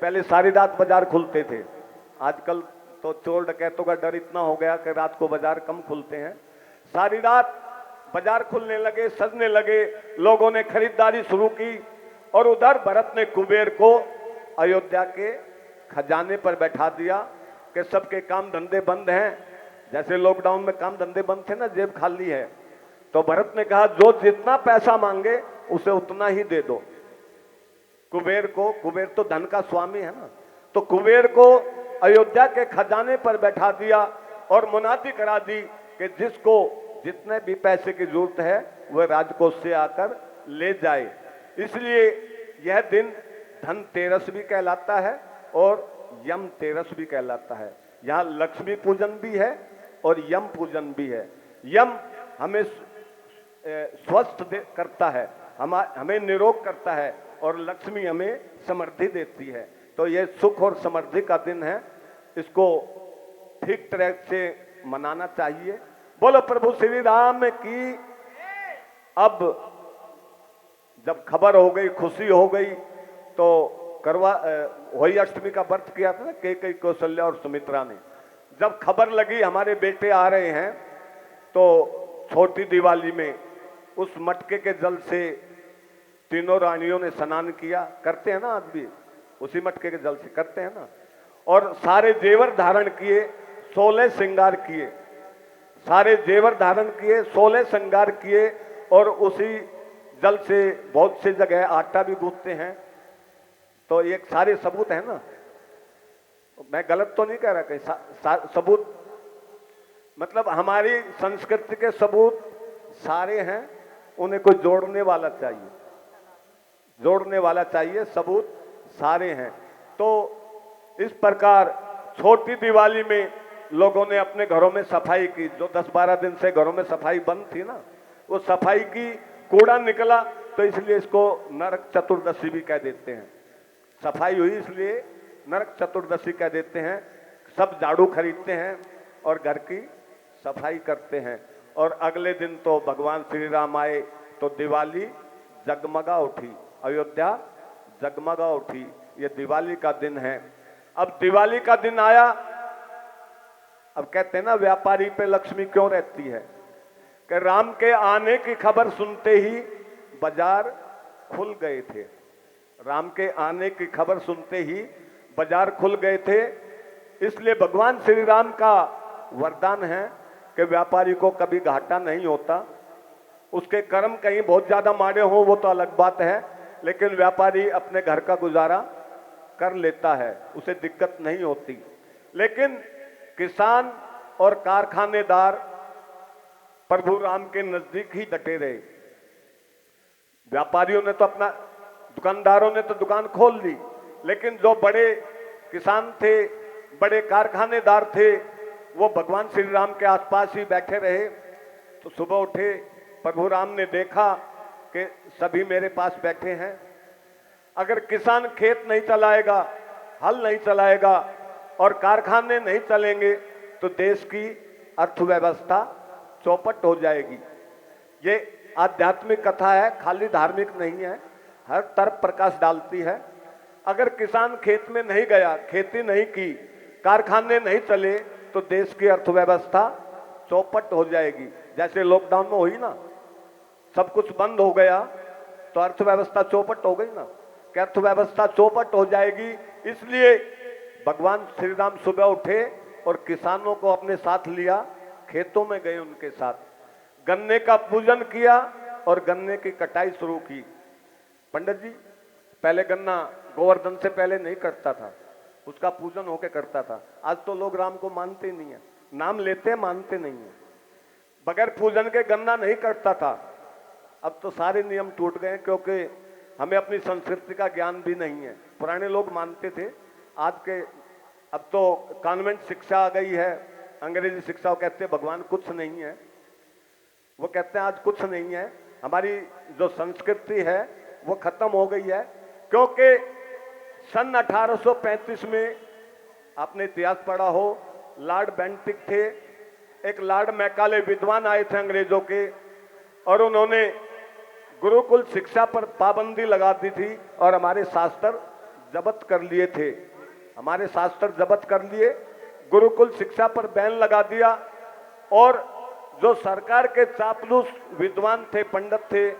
पहले सारी रात बाजार खुलते थे, आजकल तो चोर डकैतों का डर इतना हो गया कि रात को बाजार कम खुलते हैं। सारी रात बाजार खुलने लगे, सजने लगे, लोगों ने खरीदारी शुरू की। और उधर भरत ने कुबेर को अयोध्या के खजाने पर बैठा दिया कि सबके काम धंधे बंद हैं, जैसे लॉकडाउन में काम धंधे बंद थे ना, जेब खाली है। तो भरत ने कहा, जो जितना पैसा मांगे उसे उतना ही दे दो। कुबेर को, कुबेर तो धन का स्वामी है ना, तो कुबेर को अयोध्या के खजाने पर बैठा दिया और मुनादी करा दी कि जिसको जितने भी पैसे की जरूरत है वह राजकोष से आकर ले जाए। इसलिए यह दिन धनतेरस भी कहलाता है और यम तेरस भी कहलाता है। यहाँ लक्ष्मी पूजन भी है और यम पूजन भी है। यम हमें स्वस्थ करता है, हमें निरोग करता है, और लक्ष्मी हमें समृद्धि देती है। तो ये सुख और समृद्धि का दिन है, इसको ठीक तरह से मनाना चाहिए। बोलो प्रभु श्री राम की। अब जब खबर हो गई, खुशी हो गई, तो वही अष्टमी का व्रत किया था ना कैकेयी, कौशल्या और सुमित्रा ने। जब खबर लगी हमारे बेटे आ रहे हैं, तो छोटी दिवाली में उस मटके के जल से तीनों रानियों ने स्नान किया, करते हैं ना आज भी, उसी मटके के जल से करते हैं ना। और सारे जेवर धारण किए, 16 श्रृंगार किए, सारे जेवर धारण किए, 16 श्रृंगार किए, और उसी जल से बहुत सी जगह आटा भी गूंथते हैं। तो ये सारे सबूत है ना, मैं गलत तो नहीं कह रहा कहीं, सबूत मतलब हमारी संस्कृति के सबूत सारे हैं, उन्हें कोई जोड़ने वाला चाहिए, जोड़ने वाला चाहिए, सबूत सारे हैं। तो इस प्रकार छोटी दिवाली में लोगों ने अपने घरों में सफाई की, जो 10-12 दिन से घरों में सफाई बंद थी ना, वो सफाई की, कूड़ा निकला, तो इसलिए इसको नरक चतुर्दशी भी कह देते हैं। सफाई हुई इसलिए नरक चतुर्दशी कह देते हैं। सब झाड़ू खरीदते हैं और घर की सफाई करते हैं। और अगले दिन तो भगवान श्री राम आए तो दिवाली जगमगा उठी, अयोध्या जगमगा उठी। ये दिवाली का दिन है। अब दिवाली का दिन आया, अब कहते हैं ना व्यापारी पे लक्ष्मी क्यों रहती है, कि राम के आने की खबर सुनते ही बाजार खुल गए थे। राम के आने की खबर सुनते ही बाजार खुल गए थे। इसलिए भगवान श्री राम का वरदान है कि व्यापारी को कभी घाटा नहीं होता। उसके कर्म कहीं बहुत ज्यादा माड़े हों वो तो अलग बात है, लेकिन व्यापारी अपने घर का गुजारा कर लेता है, उसे दिक्कत नहीं होती। लेकिन किसान और कारखानेदार प्रभु राम के नजदीक ही डटे रहे। व्यापारियों ने तो अपना, दुकानदारों ने तो दुकान खोल ली, लेकिन जो बड़े किसान थे, बड़े कारखानेदार थे, वो भगवान श्री राम के आसपास ही बैठे रहे। तो सुबह उठे, प्रभु राम ने देखा कि सभी मेरे पास बैठे हैं। अगर किसान खेत नहीं चलाएगा, हल नहीं चलाएगा और कारखाने नहीं चलेंगे तो देश की अर्थव्यवस्था चौपट हो जाएगी। ये आध्यात्मिक कथा है, खाली धार्मिक नहीं है, हर तरफ प्रकाश डालती है। अगर किसान खेत में नहीं गया, खेती नहीं की, कारखाने नहीं चले तो देश की अर्थव्यवस्था चौपट हो जाएगी। जैसे लॉकडाउन में हुई ना, सब कुछ बंद हो गया तो अर्थव्यवस्था चौपट हो गई ना, कि अर्थव्यवस्था चौपट हो जाएगी। इसलिए भगवान श्री राम सुबह उठे और किसानों को अपने साथ लिया, खेतों में गए उनके साथ, गन्ने का पूजन किया और गन्ने की कटाई शुरू की। पंडित जी, पहले गन्ना गोवर्धन से पहले नहीं कटता था, उसका पूजन होके करता था। आज तो लोग राम को मानते नहीं है, नाम लेते हैं मानते नहीं है। बगैर पूजन के गन्ना नहीं कटता था। अब तो सारे नियम टूट गए, क्योंकि हमें अपनी संस्कृति का ज्ञान भी नहीं है। पुराने लोग मानते थे, आज के अब तो कॉन्वेंट शिक्षा आ गई है, अंग्रेजी शिक्षा। वो कहते हैं भगवान कुछ नहीं है, वो कहते हैं आज कुछ नहीं है। हमारी जो संस्कृति है वो खत्म हो गई है, क्योंकि सन 1835 में आपने इतिहास पढ़ा हो, लॉर्ड बेंटिक थे, एक लॉर्ड मैकाले विद्वान आए थे अंग्रेजों के, और उन्होंने गुरुकुल शिक्षा पर पाबंदी लगा दी थी और हमारे शास्त्र जब्त कर लिए थे। हमारे शास्त्र जब्त कर लिए, गुरुकुल शिक्षा पर बैन लगा दिया। और जो सरकार के चापलूस विद्वान थे, पंडित थे,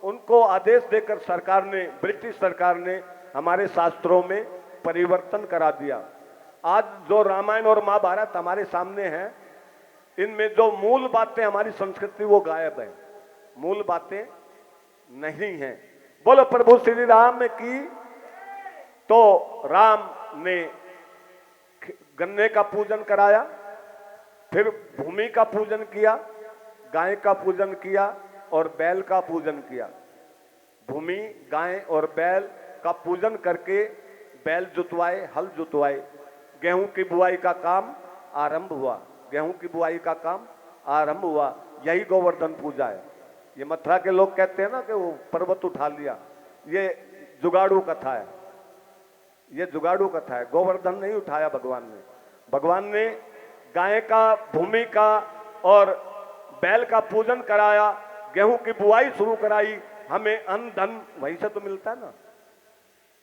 उनको आदेश देकर सरकार ने, ब्रिटिश सरकार ने हमारे शास्त्रों में परिवर्तन करा दिया। आज जो रामायण और महाभारत हमारे सामने है, इनमें जो मूल बातें हमारी संस्कृति वो गायब है, मूल बातें नहीं हैं। बोलो प्रभु श्री राम की। तो राम ने गन्ने का पूजन कराया, फिर भूमि का पूजन किया, गाय का पूजन किया और बैल का पूजन किया। भूमि, गाय और बैल का पूजन करके बैल जुतवाए, हल जुतवाए, गेहूं की बुआई का काम आरंभ हुआ। गेहूं की बुआई का काम आरंभ हुआ। यही गोवर्धन पूजा है। ये मथुरा के लोग कहते हैं ना कि वो पर्वत उठा लिया, ये जुगाड़ू कथा है, ये जुगाड़ू कथा है। गोवर्धन नहीं उठाया भगवान ने। भगवान ने गाय का, भूमि का और बैल का पूजन कराया, गेहूं की बुआई शुरू कराई। हमें अन्न धन वहीं से तो मिलता है ना।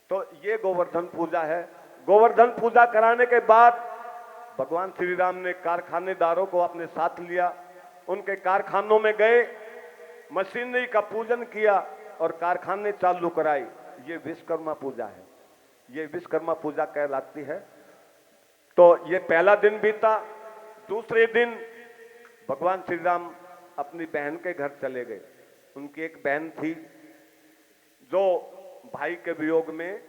तो ये गोवर्धन पूजा है। गोवर्धन पूजा कराने के बाद भगवान श्री राम ने कारखानेदारों को अपने साथ लिया, उनके कारखानों में गए, मशीनरी का पूजन किया और कारखाने चालू कराई। ये विश्वकर्मा पूजा है, ये विश्वकर्मा पूजा कहलाती है। तो ये पहला दिन बीता। दूसरे दिन भगवान श्री राम अपनी बहन के घर चले गए। उनकी एक बहन थी जो भाई के वियोग में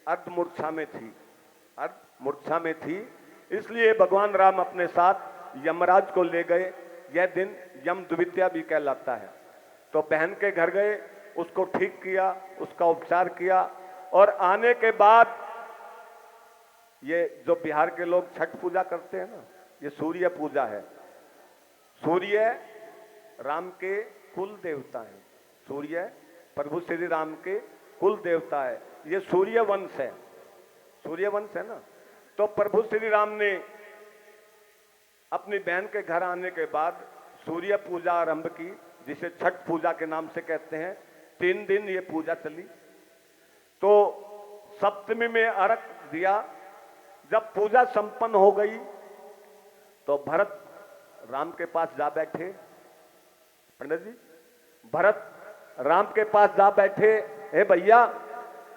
अर्धमूर्छा में थी, अर्धमूर्छा में थी। इसलिए भगवान राम अपने साथ यमराज को ले गए। यह दिन यम द्वितीया भी कहलाता है। तो बहन के घर गए, उसको ठीक किया, उसका उपचार किया और आने के बाद ये जो बिहार के लोग छठ पूजा करते हैं ना, ये सूर्य पूजा है। सूर्य राम के कुल देवता है, सूर्य प्रभु श्री राम के कुल देवता है। ये सूर्य वंश है, सूर्यवंश है ना। तो प्रभु श्री राम ने अपनी बहन के घर आने के बाद सूर्य पूजा आरंभ की, जिसे छठ पूजा के नाम से कहते हैं। 3 दिन ये पूजा चली। तो सप्तमी में अर्घ दिया। जब पूजा संपन्न हो गई तो भरत राम के पास जा बैठे। पंडित जी, भरत राम के पास जा बैठे, हे भैया,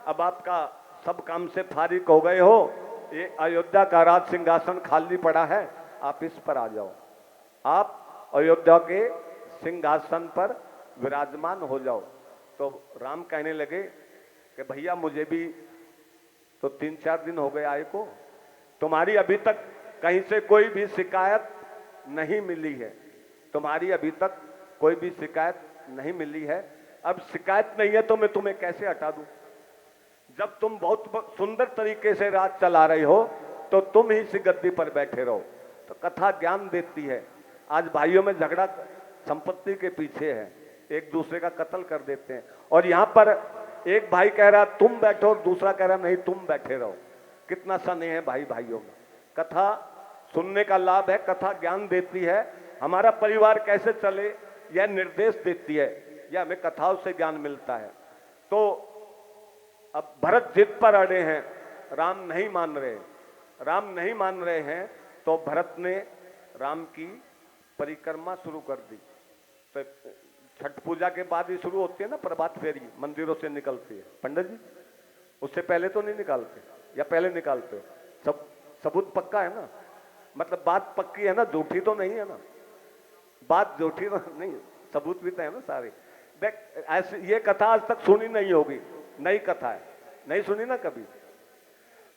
अब आपका सब काम से फारिग हो गए हो, ये अयोध्या का राज सिंहासन खाली पड़ा है, आप इस पर आ जाओ, आप अयोध्या के सिंहासन पर विराजमान हो जाओ। तो राम कहने लगे कि भैया मुझे भी तो 3-4 दिन हो गए आए को, तुम्हारी अभी तक कहीं से कोई भी शिकायत नहीं मिली है, तुम्हारी अभी तक कोई भी शिकायत नहीं मिली है। अब शिकायत नहीं है तो मैं तुम्हें कैसे हटा दूं? जब तुम बहुत सुंदर तरीके से राज चला रहे हो तो तुम ही इस गद्दी पर बैठे रहो। तो कथा ज्ञान देती है। आज भाइयों में झगड़ा संपत्ति के पीछे है, एक दूसरे का कत्ल कर देते हैं। और यहाँ पर एक भाई कह रहा तुम बैठो और दूसरा कह रहा नहीं तुम बैठे रहो। कितना स्नेह है भाई भाइयों में। कथा सुनने का लाभ है, कथा ज्ञान देती है, हमारा परिवार कैसे चले यह निर्देश देती है, यह हमें कथाओं से ज्ञान मिलता है। तो अब भरत जिद पर अड़े हैं, राम नहीं मान रहे। राम नहीं मान रहे हैं तो भरत ने राम की परिक्रमा शुरू कर दी। तो छठ पूजा के बाद ही शुरू होती है ना प्रभात फेरी, मंदिरों से निकलती है। पंडित जी, उससे पहले तो नहीं निकालते या पहले निकालते हो? सब सबूत पक्का है ना, मतलब बात पक्की है ना, झूठी तो नहीं है ना, बात झूठी तो नहीं, सबूत भी तो है ना सारे। देख ऐसे ये कथा आज तक सुनी नहीं होगी, नई कथा है, नहीं सुनी ना कभी।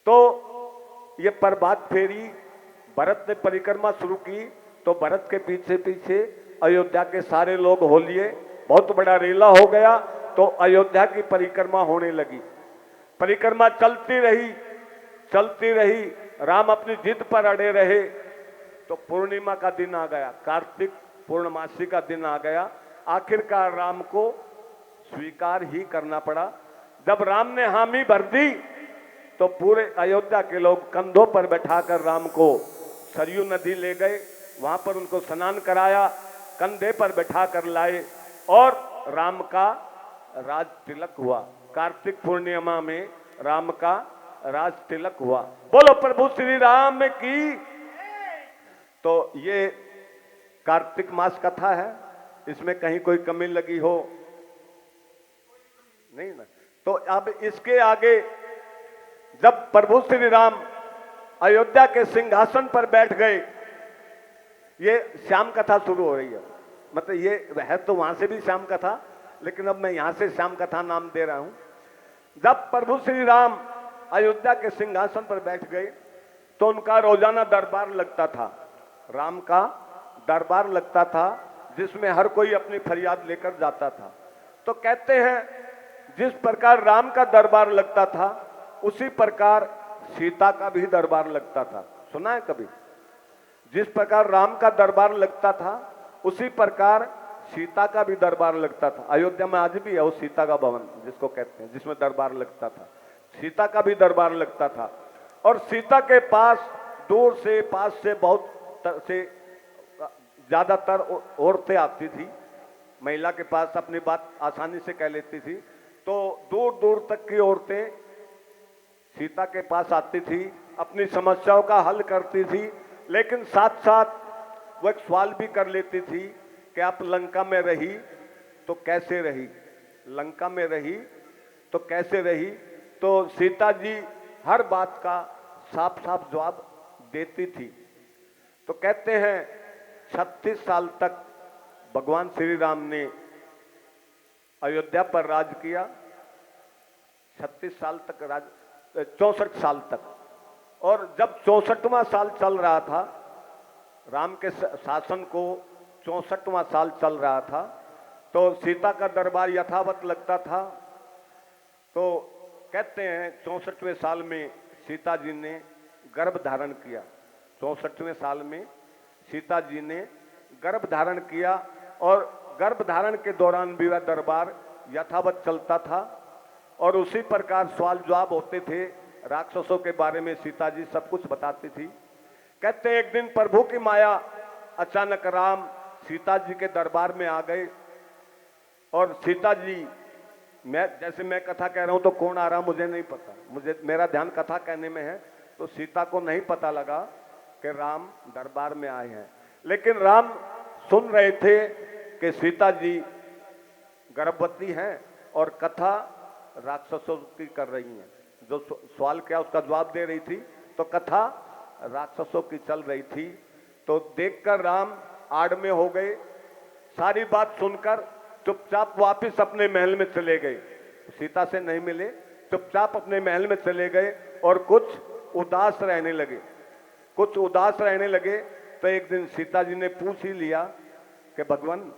तो ये प्रभात फेरी भरत ने परिक्रमा शुरू की तो भरत के पीछे पीछे अयोध्या के सारे लोग हो लिए, बहुत बड़ा रेला हो गया। तो अयोध्या की परिक्रमा होने लगी। परिक्रमा चलती रही चलती रही, राम अपनी जिद पर अड़े रहे। तो पूर्णिमा का दिन आ गया, कार्तिक पूर्णमासी का दिन आ गया। आखिरकार राम को स्वीकार ही करना पड़ा। जब राम ने हामी भर दी तो पूरे अयोध्या के लोग कंधों पर बैठाकर राम को सरयू नदी ले गए, वहां पर उनको स्नान कराया, कंधे पर बैठाकर लाए और राम का राज तिलक हुआ। कार्तिक पूर्णिमा में राम का राज तिलक हुआ। बोलो प्रभु श्री राम की। तो ये कार्तिक मास कथा है, इसमें कहीं कोई कमी लगी हो नहीं ना। तो अब इसके आगे जब प्रभु श्री राम अयोध्या के सिंहासन पर बैठ गए, ये श्याम कथा शुरू हो रही है। मतलब ये है तो वहां से भी श्याम कथा, लेकिन अब मैं यहां से श्याम कथा नाम दे रहा हूं। जब प्रभु श्री राम अयोध्या के सिंहासन पर बैठ गए तो उनका रोजाना दरबार लगता था। राम का दरबार लगता था जिसमें हर कोई अपनी फरियाद लेकर जाता था। तो कहते हैं जिस प्रकार राम का दरबार लगता था उसी प्रकार सीता का भी दरबार लगता था। सुना है कभी? जिस प्रकार राम का दरबार लगता था उसी प्रकार सीता का भी दरबार लगता था। अयोध्या में आज भी है वो सीता का भवन जिसको कहते हैं, जिसमें दरबार लगता था। सीता का भी दरबार लगता था। और सीता के पास दूर से पास से बहुत से ज्यादातर औरतें आती थी। महिला के पास अपनी बात आसानी से कह लेती थी। तो दूर दूर तक की औरतें सीता के पास आती थी, अपनी समस्याओं का हल करती थी, लेकिन साथ साथ वो एक सवाल भी कर लेती थी कि आप लंका में रही तो कैसे रही, लंका में रही तो कैसे रही। तो सीता जी हर बात का साफ साफ जवाब देती थी। तो कहते हैं 36 साल तक भगवान श्री राम ने अयोध्या पर राज किया। 36 साल तक राज, 64 साल तक। और जब 64वां साल चल रहा था, राम के शासन को 64वां साल चल रहा था, तो सीता का दरबार यथावत लगता था। तो कहते हैं 64वें साल में सीता जी ने गर्भ धारण किया। 64वें साल में सीता जी ने गर्भ धारण किया और गर्भ धारण के दौरान भी वह दरबार यथावत चलता था और उसी प्रकार सवाल जवाब होते थे, राक्षसों के बारे में सीता जी सब कुछ बताती थी। कहते हैं एक दिन प्रभु की माया अचानक राम सीता जी के दरबार में आ गए और सीता जी, मैं कथा कह रहा हूं तो कौन आ रहा मुझे नहीं पता, मेरा ध्यान कथा कहने में है, तो सीता को नहीं पता लगा कि राम दरबार में आए हैं। लेकिन राम सुन रहे थे कि सीता जी गर्भवती हैं और कथा राक्षसों की कर रही हैं। जो सवाल किया उसका जवाब दे रही थी, तो कथा राक्षसों की चल रही थी। तो देखकर राम आड़ में हो गए। सारी बात सुनकर चुपचाप वापस अपने महल में चले गए, सीता से नहीं मिले, चुपचाप अपने महल में चले गए और कुछ उदास रहने लगे। तो एक दिन सीता जी ने पूछ ही लिया कि भगवान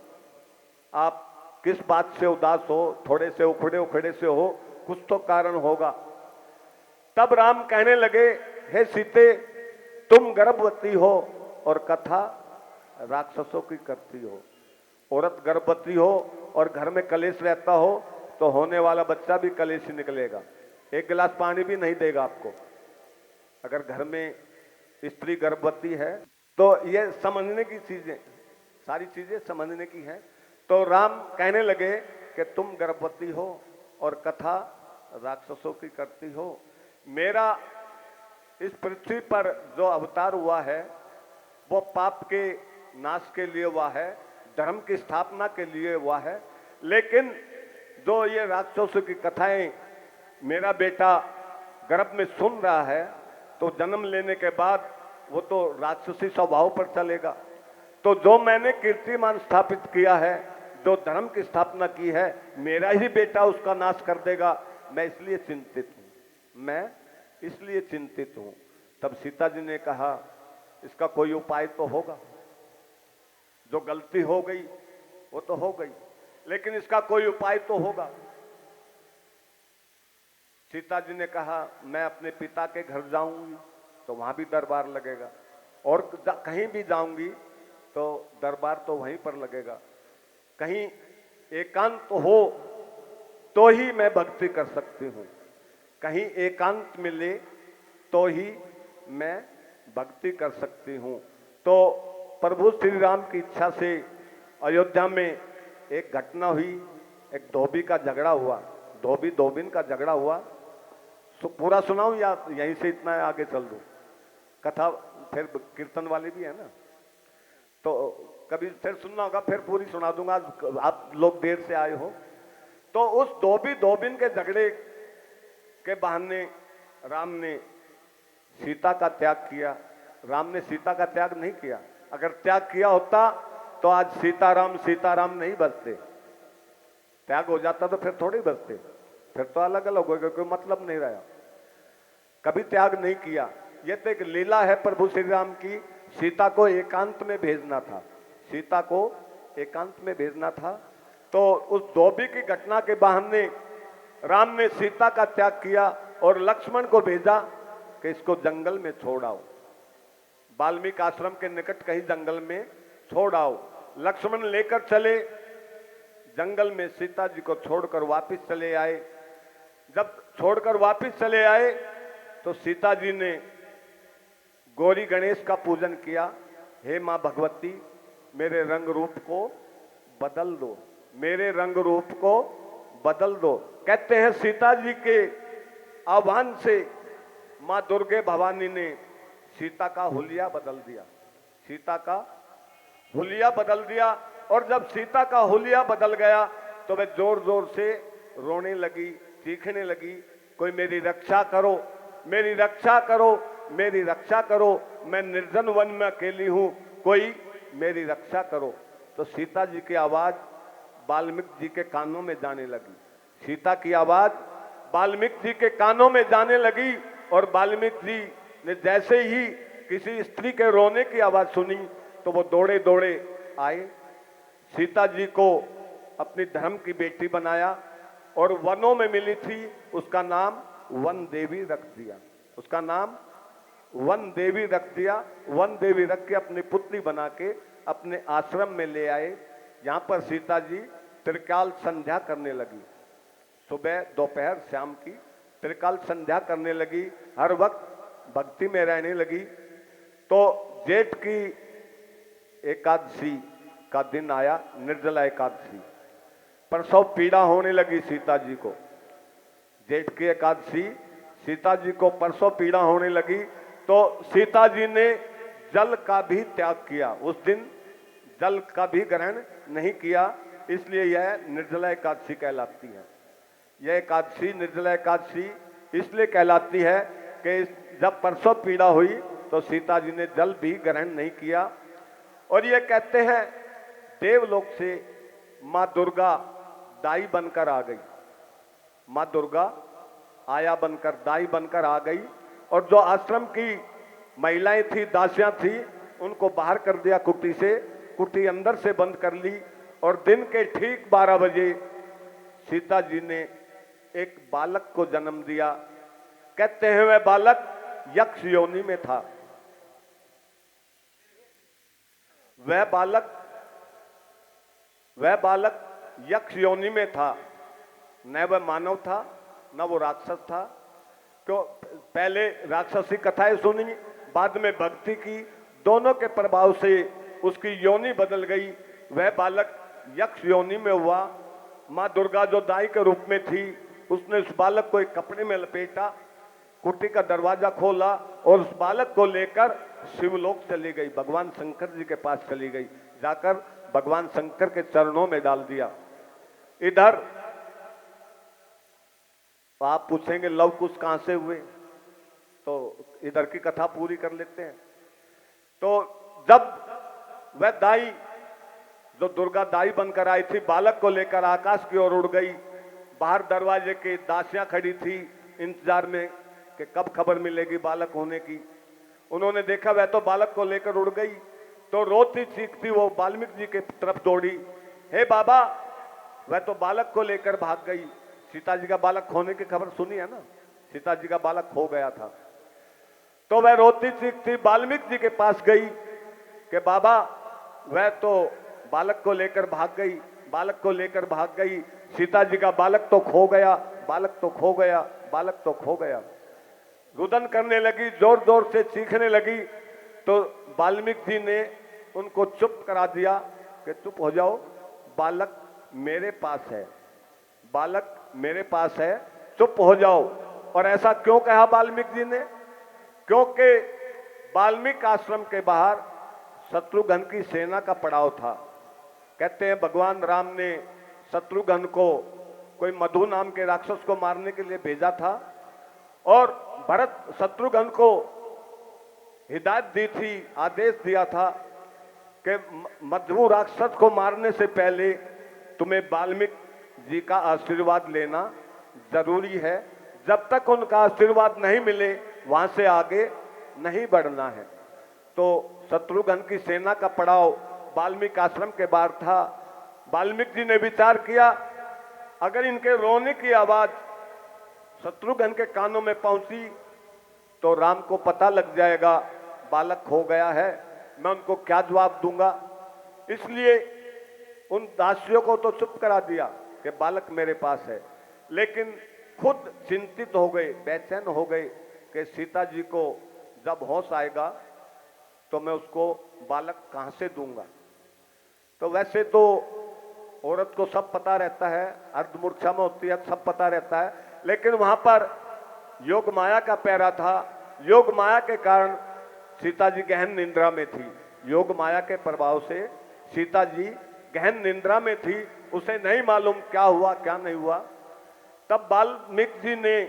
आप किस बात से उदास हो, थोड़े से उखड़े से हो, कुछ तो कारण होगा। तब राम कहने लगे, हे सीते, तुम गर्भवती हो और कथा राक्षसों की करती हो। औरत गर्भवती हो और घर में कलेश रहता हो तो होने वाला बच्चा भी कलेश ही निकलेगा, एक गिलास पानी भी नहीं देगा आपको। अगर घर में स्त्री गर्भवती है तो ये समझने की चीजें, सारी चीजें समझने की हैं। तो राम कहने लगे कि तुम गर्भवती हो और कथा राक्षसों की करती हो। मेरा इस पृथ्वी पर जो अवतार हुआ है वो पाप के नाश के लिए हुआ है, धर्म की स्थापना के लिए हुआ है। लेकिन जो ये राक्षसों की कथाएं मेरा बेटा गर्भ में सुन रहा है, तो जन्म लेने के बाद वो तो राक्षसी स्वभाव पर चलेगा। तो जो मैंने कीर्तिमान स्थापित किया है, जो धर्म की स्थापना की है, मेरा ही बेटा उसका नाश कर देगा। मैं इसलिए चिंतित हूं। तब सीता जी ने कहा, इसका कोई उपाय तो होगा, जो गलती हो गई वो तो हो गई, लेकिन इसका कोई उपाय तो होगा। सीता जी ने कहा, मैं अपने पिता के घर जाऊंगी तो वहां भी दरबार लगेगा, और कहीं भी जाऊंगी तो दरबार तो वहीं पर लगेगा। कहीं एकांत हो तो ही मैं भक्ति कर सकती हूँ, कहीं एकांत मिले तो ही मैं भक्ति कर सकती हूँ। तो प्रभु श्री राम की इच्छा से अयोध्या में एक घटना हुई, एक धोबी का झगड़ा हुआ, धोबिन का झगड़ा हुआ। पूरा सुनाऊं या यहीं से इतना आगे चल दूं? कथा फिर कीर्तन वाली भी है ना, तो कभी फिर सुनना होगा, फिर पूरी सुना दूंगा, आप लोग देर से आए हो। तो उस धोबिन के झगड़े के बहाने राम ने सीता का त्याग किया। राम ने सीता का त्याग नहीं किया। अगर त्याग किया होता तो आज सीताराम नहीं बचते। त्याग हो जाता तो फिर थोड़ी बचते, फिर तो अलग अलग हो गए, कोई मतलब नहीं रहा। कभी त्याग नहीं किया। ये तो एक लीला है प्रभु श्री राम की। सीता को एकांत में भेजना था, तो उस धोबी की घटना के बहाने राम ने सीता का त्याग किया और लक्ष्मण को भेजा कि इसको जंगल में छोड़ आओ, वाल्मीकि आश्रम के निकट कहीं जंगल में छोड़ आओ। लक्ष्मण लेकर चले जंगल में, सीता जी को छोड़कर वापस चले आए। जब छोड़कर वापस चले आए तो सीता जी ने गौरी गणेश का पूजन किया। हे मां भगवती, मेरे रंग रूप को बदल दो, मेरे रंग रूप को बदल दो। कहते हैं सीता जी के आह्वान से मां दुर्गे भवानी ने सीता का हुलिया बदल दिया, और जब सीता का हुलिया बदल गया तो वह जोर जोर से रोने लगी, चीखने लगी, कोई मेरी रक्षा करो, मेरी रक्षा करो, मेरी रक्षा करो, मैं निर्जन वन में अकेली हूं, कोई मेरी रक्षा करो। तो सीता जी की आवाज वाल्मीकि जी के कानों में जाने लगी। सीता की आवाज वाल्मीकि जी के कानों में जाने लगी, और वाल्मीकि जी ने जैसे ही किसी स्त्री के रोने की आवाज सुनी तो वो दौड़े दौड़े आए, सीता जी को अपनी धर्म की बेटी बनाया, और वनों में मिली थी, उसका नाम वन देवी रख दिया, उसका नाम वन देवी रख दिया। वन देवी रख के अपनी पुत्री बना के अपने आश्रम में ले आए। यहाँ पर सीता जी त्रिकाल संध्या करने लगी, सुबह दोपहर शाम की त्रिकाल संध्या करने लगी, हर वक्त भक्ति में रहने लगी। तो जेठ की एकादशी का दिन आया, निर्जला एकादशी। प्रसव पीड़ा होने लगी सीता जी को। जेठ की एकादशी सीता जी को प्रसव पीड़ा होने लगी, तो सीता जी ने जल का भी त्याग किया। उस दिन जल का भी ग्रहण नहीं किया, इसलिए यह निर्जला एकादशी कहलाती है। यह एकादशी निर्जला एकादशी इसलिए कहलाती है कि जब प्रसव पीड़ा हुई तो सीता जी ने जल भी ग्रहण नहीं किया। और ये कहते हैं देवलोक से माँ दुर्गा दाई बनकर आ गई। माँ दुर्गा आया बनकर, दाई बनकर आ गई, और जो आश्रम की महिलाएं थी, दासियां थी, उनको बाहर कर दिया कुटी से, कुटी अंदर से बंद कर ली। और दिन के ठीक 12 बजे सीता जी ने एक बालक को जन्म दिया। कहते हैं वह बालक यक्ष योनि में था। वह बालक यक्ष योनि में था। न वह मानव था, न वो राक्षस था। क्यों? पहले राक्षसी कथाएं सुनी, बाद में भक्ति की, दोनों के प्रभाव से उसकी योनि बदल गई। वह बालक यक्ष योनि में हुआ। माँ दुर्गा जो दाई के रूप में थी, उसने उस बालक को एक कपड़े में लपेटा, कुटी का दरवाजा खोला और उस बालक को लेकर शिवलोक चली गई, भगवान शंकर जी के पास चली गई। जाकर भगवान शंकर के चरणों में डाल दिया। इधर आप पूछेंगे लव कुश कहां से हुए, तो इधर की कथा पूरी कर लेते हैं। तो जब वह दाई, जो दुर्गा दाई बनकर आई थी, बालक को लेकर आकाश की ओर उड़ गई। बाहर दरवाजे के दासियां खड़ी थी इंतजार में कि कब खबर मिलेगी बालक होने की। उन्होंने देखा वह तो बालक को लेकर उड़ गई, तो रोती चीखती वो वाल्मीकि जी के तरफ दौड़ी। हे बाबा, वह तो बालक को लेकर भाग गई। सीता जी का बालक होने की खबर सुनी है ना, सीता जी का बालक हो गया था। तो वह रोती चीखती वाल्मीकि जी के पास गई कि बाबा, वह तो बालक को लेकर भाग गई, बालक को लेकर भाग गई। सीता जी का बालक तो खो गया, बालक तो खो गया, बालक तो खो गया। रुदन करने लगी, जोर जोर से चीखने लगी। तो वाल्मीकि जी ने उनको चुप करा दिया कि चुप हो जाओ, बालक मेरे पास है, बालक मेरे पास है, चुप हो जाओ। और ऐसा क्यों कहा वाल्मीकि जी ने? क्योंकि वाल्मीकि आश्रम के बाहर शत्रुघ्न की सेना का पड़ाव था। कहते हैं भगवान राम ने शत्रुघ्न को कोई मधु नाम के राक्षस को मारने के लिए भेजा था, और भरत शत्रुघ्न को हिदायत दी थी, आदेश दिया था कि मधु राक्षस को मारने से पहले तुम्हें वाल्मीकि जी का आशीर्वाद लेना जरूरी है। जब तक उनका आशीर्वाद नहीं मिले वहां से आगे नहीं बढ़ना है। तो शत्रुघ्न की सेना का पड़ाव वाल्मीकि आश्रम के बाहर था। वाल्मीकि जी ने विचार किया, अगर इनके रोने की आवाज शत्रुघ्न के कानों में पहुंची तो राम को पता लग जाएगा बालक हो गया है, मैं उनको क्या जवाब दूंगा। इसलिए उन दासियों को तो चुप करा दिया कि बालक मेरे पास है, लेकिन खुद चिंतित हो गए, बेचैन हो गए कि सीता जी को जब होश आएगा तो मैं उसको बालक कहां से दूंगा। तो वैसे तो औरत को सब पता रहता है, अर्धमूर्छा में होती है, सब पता रहता है, लेकिन वहां पर योग माया का पैरा था। योग माया के कारण सीता जी गहन निंद्रा में थी। योग माया के प्रभाव से सीता जी गहन निंद्रा में थी, उसे नहीं मालूम क्या हुआ क्या नहीं हुआ। तब वाल्मीकि जी ने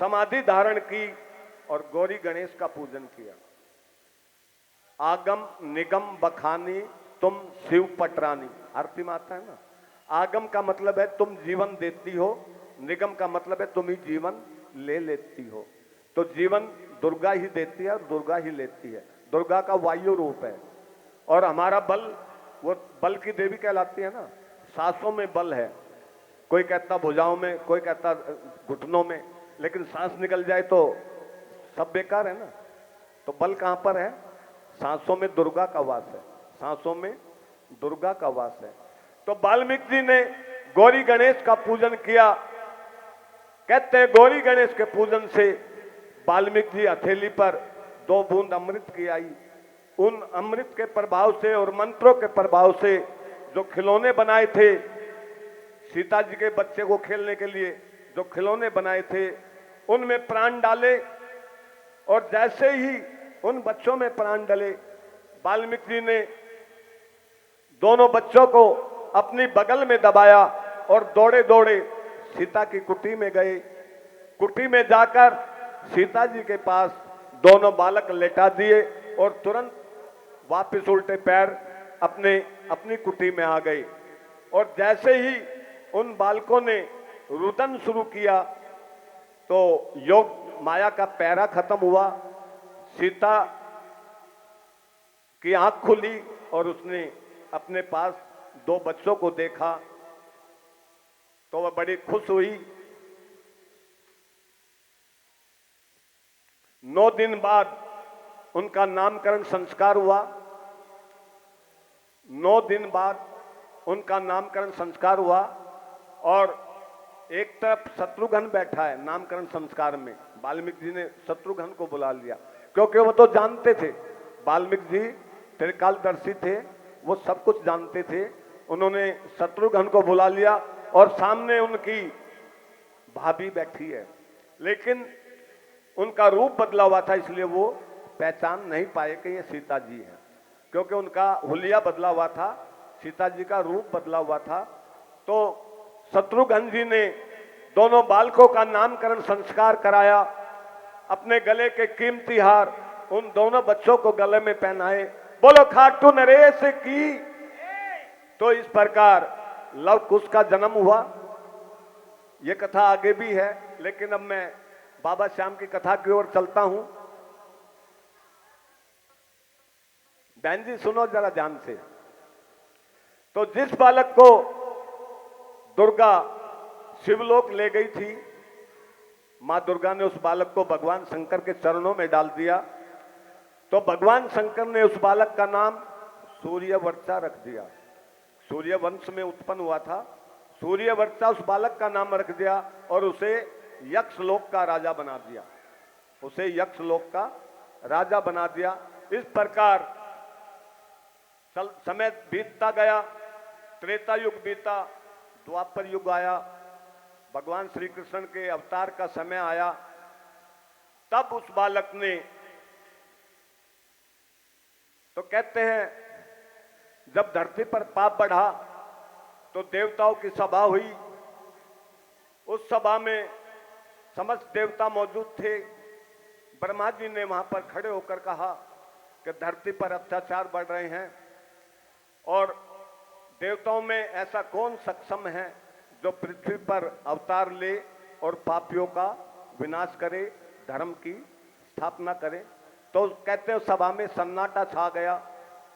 समाधि धारण की और गौरी गणेश का पूजन किया। आगम निगम बखानी तुम शिव पटरानी, आरती में आता है ना। आगम का मतलब है तुम जीवन देती हो, निगम का मतलब है तुम ही जीवन ले लेती हो। तो जीवन दुर्गा ही देती है और दुर्गा ही लेती है। दुर्गा का वायु रूप है और हमारा बल, वो बल की देवी कहलाती है ना। सांसों में बल है, कोई कहता भुजाओं में, कोई कहता घुटनों में, लेकिन सांस निकल जाए तो सब बेकार है ना। तो बल कहां पर है? सांसों में दुर्गा का वास है, सांसों में दुर्गा का वास है। तो वाल्मीकि जी ने गौरी गणेश का पूजन किया कहते हैं गौरी गणेश के पूजन से वाल्मीकि जी हथेली पर 2 बूंद अमृत की आई। उन अमृत के प्रभाव से और मंत्रों के प्रभाव से जो खिलौने बनाए थे सीता जी के बच्चे को खेलने के लिए, जो खिलौने बनाए थे उनमें प्राण डाले, और जैसे ही उन बच्चों में प्राण डले वाल्मीकि जी ने दोनों बच्चों को अपनी बगल में दबाया और दौड़े दौड़े सीता की कुटी में गए। कुटी में जाकर सीता जी के पास दोनों बालक लेटा दिए और तुरंत वापस उल्टे पैर अपनी कुटी में आ गए। और जैसे ही उन बालकों ने रुदन शुरू किया तो योग माया का पैरा खत्म हुआ। सीता की आंख खुली और उसने अपने पास 2 बच्चों को देखा तो वह बड़ी खुश हुई। 9 दिन बाद उनका नामकरण संस्कार हुआ। 9 दिन बाद उनका नामकरण संस्कार हुआ और एक तरफ शत्रुघ्न बैठा है नामकरण संस्कार में। वाल्मीकि जी ने शत्रुघ्न को बुला लिया क्योंकि वो तो जानते थे, वाल्मीकि जी त्रिकालदर्शी थे, वो सब कुछ जानते थे। उन्होंने शत्रुघ्न को बुला लिया और सामने उनकी भाभी बैठी है, लेकिन उनका रूप बदला हुआ था इसलिए वो पहचान नहीं पाए कि ये सीता जी है, क्योंकि उनका हुलिया बदला हुआ था, सीता जी का रूप बदला हुआ था। तो शत्रुघ्न जी ने दोनों बालकों का नामकरण संस्कार कराया, अपने गले के कीमती हार उन दोनों बच्चों को गले में पहनाए। बोलो खाटू नरेश की। तो इस प्रकार लव कुश का जन्म हुआ। ये कथा आगे भी है, लेकिन अब मैं बाबा श्याम की कथा की ओर चलता हूं। बहन जी सुनो जरा ध्यान से। तो जिस बालक को दुर्गा शिवलोक ले गई थी, मां दुर्गा ने उस बालक को भगवान शंकर के चरणों में डाल दिया। तो भगवान शंकर ने उस बालक का नाम सूर्यवर्चा रख दिया। सूर्य वंश में उत्पन्न हुआ था, सूर्यवर्चा उस बालक का नाम रख दिया और उसे यक्षलोक का राजा बना दिया, उसे यक्षलोक का राजा बना दिया। इस प्रकार समय बीतता गया, त्रेता युग बीता, द्वापर युग आया, भगवान श्री कृष्ण के अवतार का समय आया। तब उस बालक ने, तो कहते हैं जब धरती पर पाप बढ़ा तो देवताओं की सभा हुई। उस सभा में समस्त देवता मौजूद थे। ब्रह्मा जी ने वहां पर खड़े होकर कहा कि धरती पर अत्याचार बढ़ रहे हैं और देवताओं में ऐसा कौन सक्षम है जो पृथ्वी पर अवतार ले और पापियों का विनाश करे, धर्म की स्थापना करे। तो कहते हैं सभा में सन्नाटा छा गया,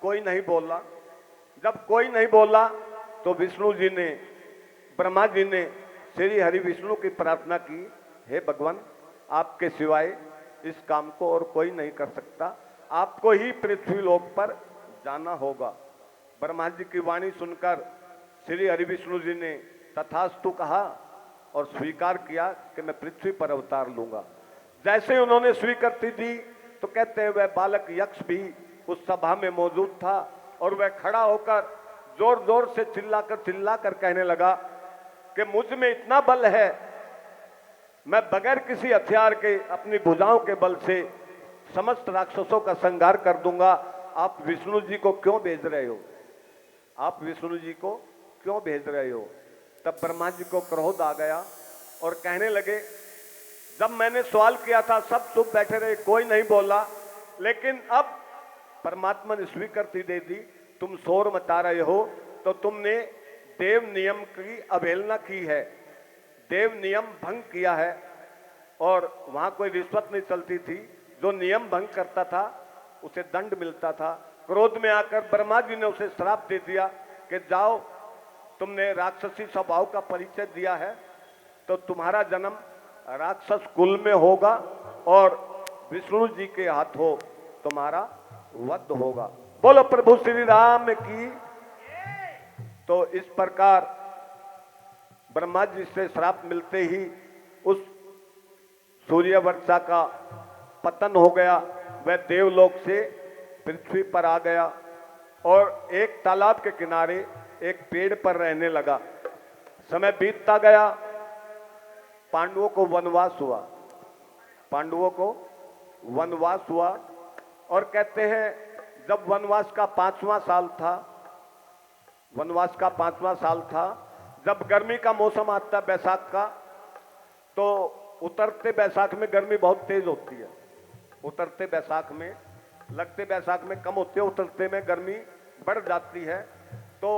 कोई नहीं बोला। जब कोई नहीं बोला तो विष्णु जी ने, ब्रह्मा जी ने श्री हरि विष्णु की प्रार्थना की, हे भगवान आपके सिवाय इस काम को और कोई नहीं कर सकता, आपको ही पृथ्वी लोक पर जाना होगा। ब्रह्मा जी की वाणी सुनकर श्री हरि विष्णु जी ने तथास्तु कहा और स्वीकार किया कि मैं पृथ्वी पर अवतार लूंगा। जैसे उन्होंने स्वीकृति दी तो कहते हैं वह बालक यक्ष भी उस सभा में मौजूद था और वह खड़ा होकर जोर जोर से चिल्लाकर कहने लगा कि मुझ में इतना बल है, मैं बगैर किसी हथियार के अपनी भुजाओं के बल से समस्त राक्षसों का संहार कर दूंगा। आप विष्णु जी को क्यों भेज रहे हो, आप विष्णु जी को क्यों भेज रहे हो। तब ब्रह्मा जी को क्रोध आ गया और कहने लगे, जब मैंने सवाल किया था सब चुप बैठे रहे, कोई नहीं बोला, लेकिन अब परमात्मा ने स्वीकृति दे दी, तुम शोर मचा रहे हो तो तुमने देव नियम की अवहेलना की है, देव नियम भंग किया है। और वहां कोई रिश्वत नहीं चलती थी, जो नियम भंग करता था उसे दंड मिलता था। क्रोध में आकर ब्रह्मा जी ने उसे श्राप दे दिया कि जाओ, तुमने राक्षसी स्वभाव का परिचय दिया है तो तुम्हारा जन्म राक्षस कुल में होगा और विष्णु जी के हाथों तुम्हारा वध होगा। बोलो प्रभु श्री राम की। तो इस प्रकार ब्रह्मा जी से श्राप मिलते ही उस सूर्य वर्षा का पतन हो गया, वह देवलोक से पृथ्वी पर आ गया और एक तालाब के किनारे एक पेड़ पर रहने लगा। समय बीतता गया, पांडवों को वनवास हुआ, पांडवों को वनवास हुआ। और कहते हैं जब वनवास का 5वां साल था, वनवास का 5वां साल था, जब गर्मी का मौसम आता है बैसाख का, तो उतरते बैसाख में गर्मी बहुत तेज होती है। उतरते बैसाख में, लगते बैसाख में कम होती है, उतरते में गर्मी बढ़ जाती है। तो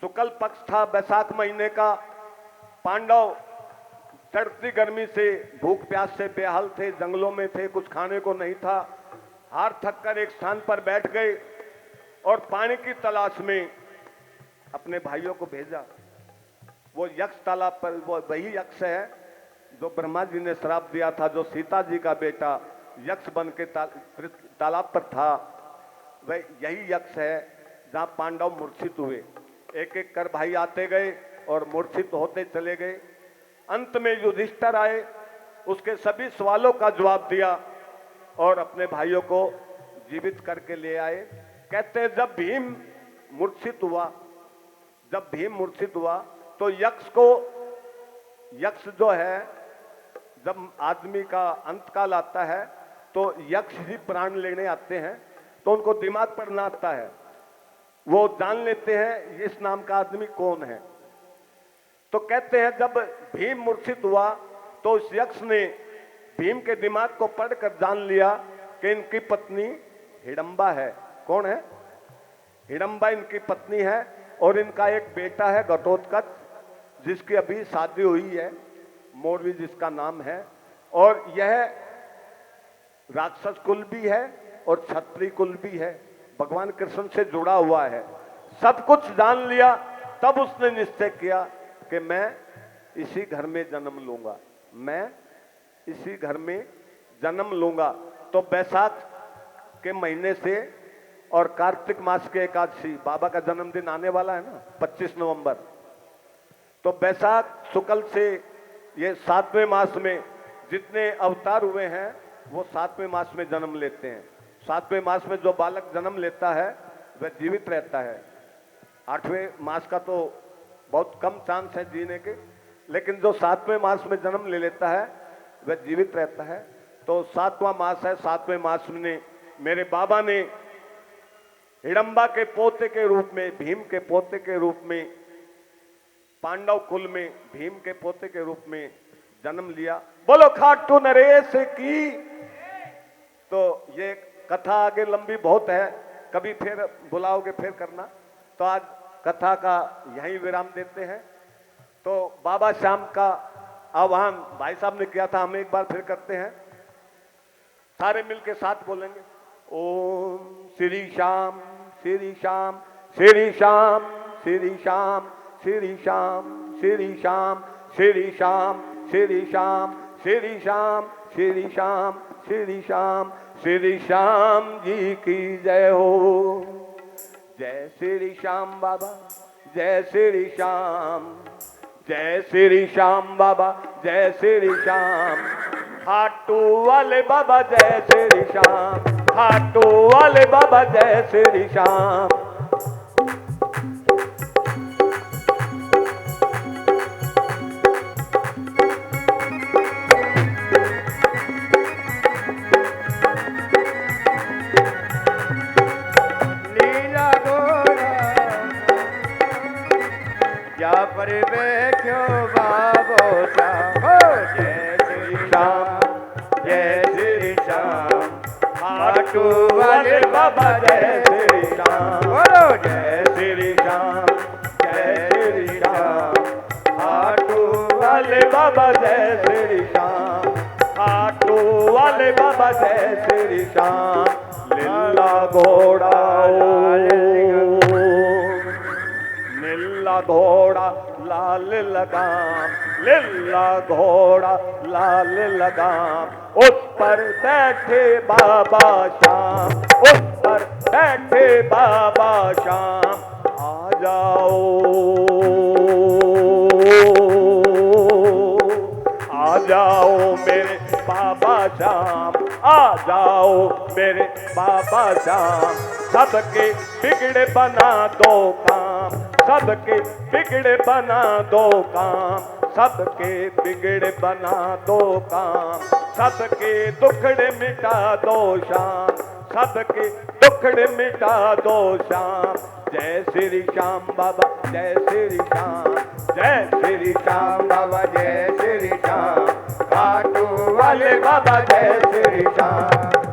शुक्ल पक्ष था बैसाख महीने का। पांडव चढ़ती गर्मी से, भूख प्यास से बेहाल थे, जंगलों में थे, कुछ खाने को नहीं था। हार थक कर एक स्थान पर बैठ गए और पानी की तलाश में अपने भाइयों को भेजा। वो यक्ष तालाब पर, वो वही यक्ष है जो ब्रह्मा जी ने श्राप दिया था, जो सीता जी का बेटा यक्ष बन के तालाब पर था, वह यही यक्ष है जहां पांडव मूर्छित हुए। एक एक कर भाई आते गए और मूर्छित होते चले गए। अंत में युधिष्ठिर आए, उसके सभी सवालों का जवाब दिया और अपने भाइयों को जीवित करके ले आए। कहते हैं जब भीम मूर्छित हुआ, जब भीम मूर्छित हुआ तो यक्ष को, यक्ष जो है, जब आदमी का अंतकाल आता है तो यक्ष ही प्राण लेने आते हैं, तो उनको दिमाग पर ना आता है, वो जान लेते हैं इस नाम का आदमी कौन है। तो कहते हैं जब भीम मूर्छित हुआ तो उस यक्ष ने भीम के दिमाग को पढ़कर जान लिया कि इनकी पत्नी हिडंबा है। कौन है? हिडंबा इनकी पत्नी है और इनका एक बेटा है घटोत्कच, जिसकी अभी शादी हुई है, मोरवी जिसका नाम है। और यह राक्षस कुल भी है और क्षत्रिय कुल भी है, भगवान कृष्ण से जुड़ा हुआ है। सब कुछ जान लिया, तब उसने निश्चय किया कि मैं इसी घर में जन्म लूंगा, मैं इसी घर में जन्म लूंगा। तो बैसाख के महीने से और कार्तिक मास के एकादशी, बाबा का जन्मदिन आने वाला है ना 25 नवंबर, तो बैसाख शुक्ल से ये 7वें मास में जितने अवतार हुए हैं वो 7वें मास में जन्म लेते हैं। 7वें मास में जो बालक जन्म लेता है वह जीवित रहता है। 8वें मास का तो बहुत कम चांस है जीने के, लेकिन जो 7वें मास में जन्म ले लेता है वह जीवित रहता है। तो 7वां मास है, 7वें मास में मेरे बाबा ने हिडंबा के पोते के रूप में, भीम के पोते के रूप में, पांडव कुल में भीम के पोते के रूप में जन्म लिया। बोलो खाटू नरेश की। तो ये कथा आगे लंबी बहुत है, कभी फिर बुलाओगे फिर करना। तो आज कथा का यहीं विराम देते हैं। तो बाबा श्याम का आह्वान भाई साहब ने किया था, हम एक बार फिर करते हैं, सारे मिलके साथ बोलेंगे। ओम श्री श्याम श्री श्याम श्री श्याम श्री श्याम श्री श्याम श्री श्याम श्री श्याम श्री श्याम श्री श्याम श्री श्याम श्री श्याम श्री श्याम जी की जय हो। जय श्री श्याम बाबा, जय श्री श्याम, जय श्री श्याम बाबा, जय श्री श्याम। खाटू वाले बाबा जय श्री श्याम, खाटू वाले बाबा जय श्री श्याम। वाले बाबा जय श्री श्याम, बोलो जय श्री श्याम, जय श्री श्याम। खाटू वाले बाबा जय श्री श्याम, खाटू वाले बाबा जय श्री श्याम। लीला घोड़ा नीला घोड़ा लाल लगाम, लीला घोड़ा लाल लगाम। उस पर बैठे बाबा श्याम, उस पर बैठे बाबा श्याम। आ जाओ श्याम, आ जाओ मेरे बाबा श्याम। सबके बिगड़े बना दो काम, सबके बिगड़े बना दो काम, सबके बिगड़े बना दो काम, सबके दुखड़े मिटा दो श्याम, सबके दुखड़े मिटा दो श्याम। जय श्री श्याम बाबा, जय श्री श्याम, जय श्री श्याम बाबा, जय श्री श्याम। खाटू वाले बाबा जय श्री श्याम,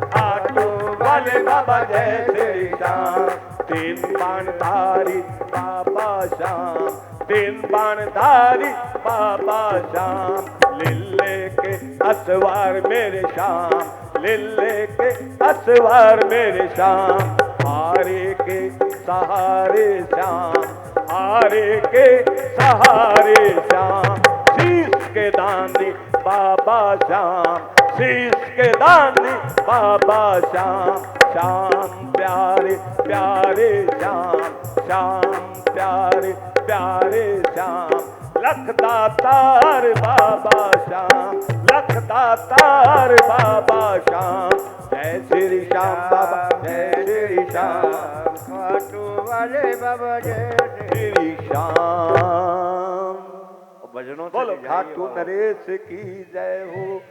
खाटू वाले बाबा जय श्री श्याम। तीन बाणधारी बाबा श्याम, तीन बाणधारी बाबा श्याम। लिल्ले के असवार मेरे श्याम, लिल्ले के असवार मेरे श्याम। हारे के सहारे श्याम, हारे के सहारे श्याम। शीश के दानी बाबा श्याम, शीश के दानी बाबा श्याम। श्याम प्यारे प्यारे श्याम, श्याम प्यारे प्यारे श्याम। लखदातार बाबा श्याम, लखदातार बाबा श्याम। जय श्री श्याम बाबा, जय श्री श्याम। खाटू वाले बाबा जय श्री श्याम। भजनों से बोलो ले जाइए खाटू बाबा। नरेश की जय हो।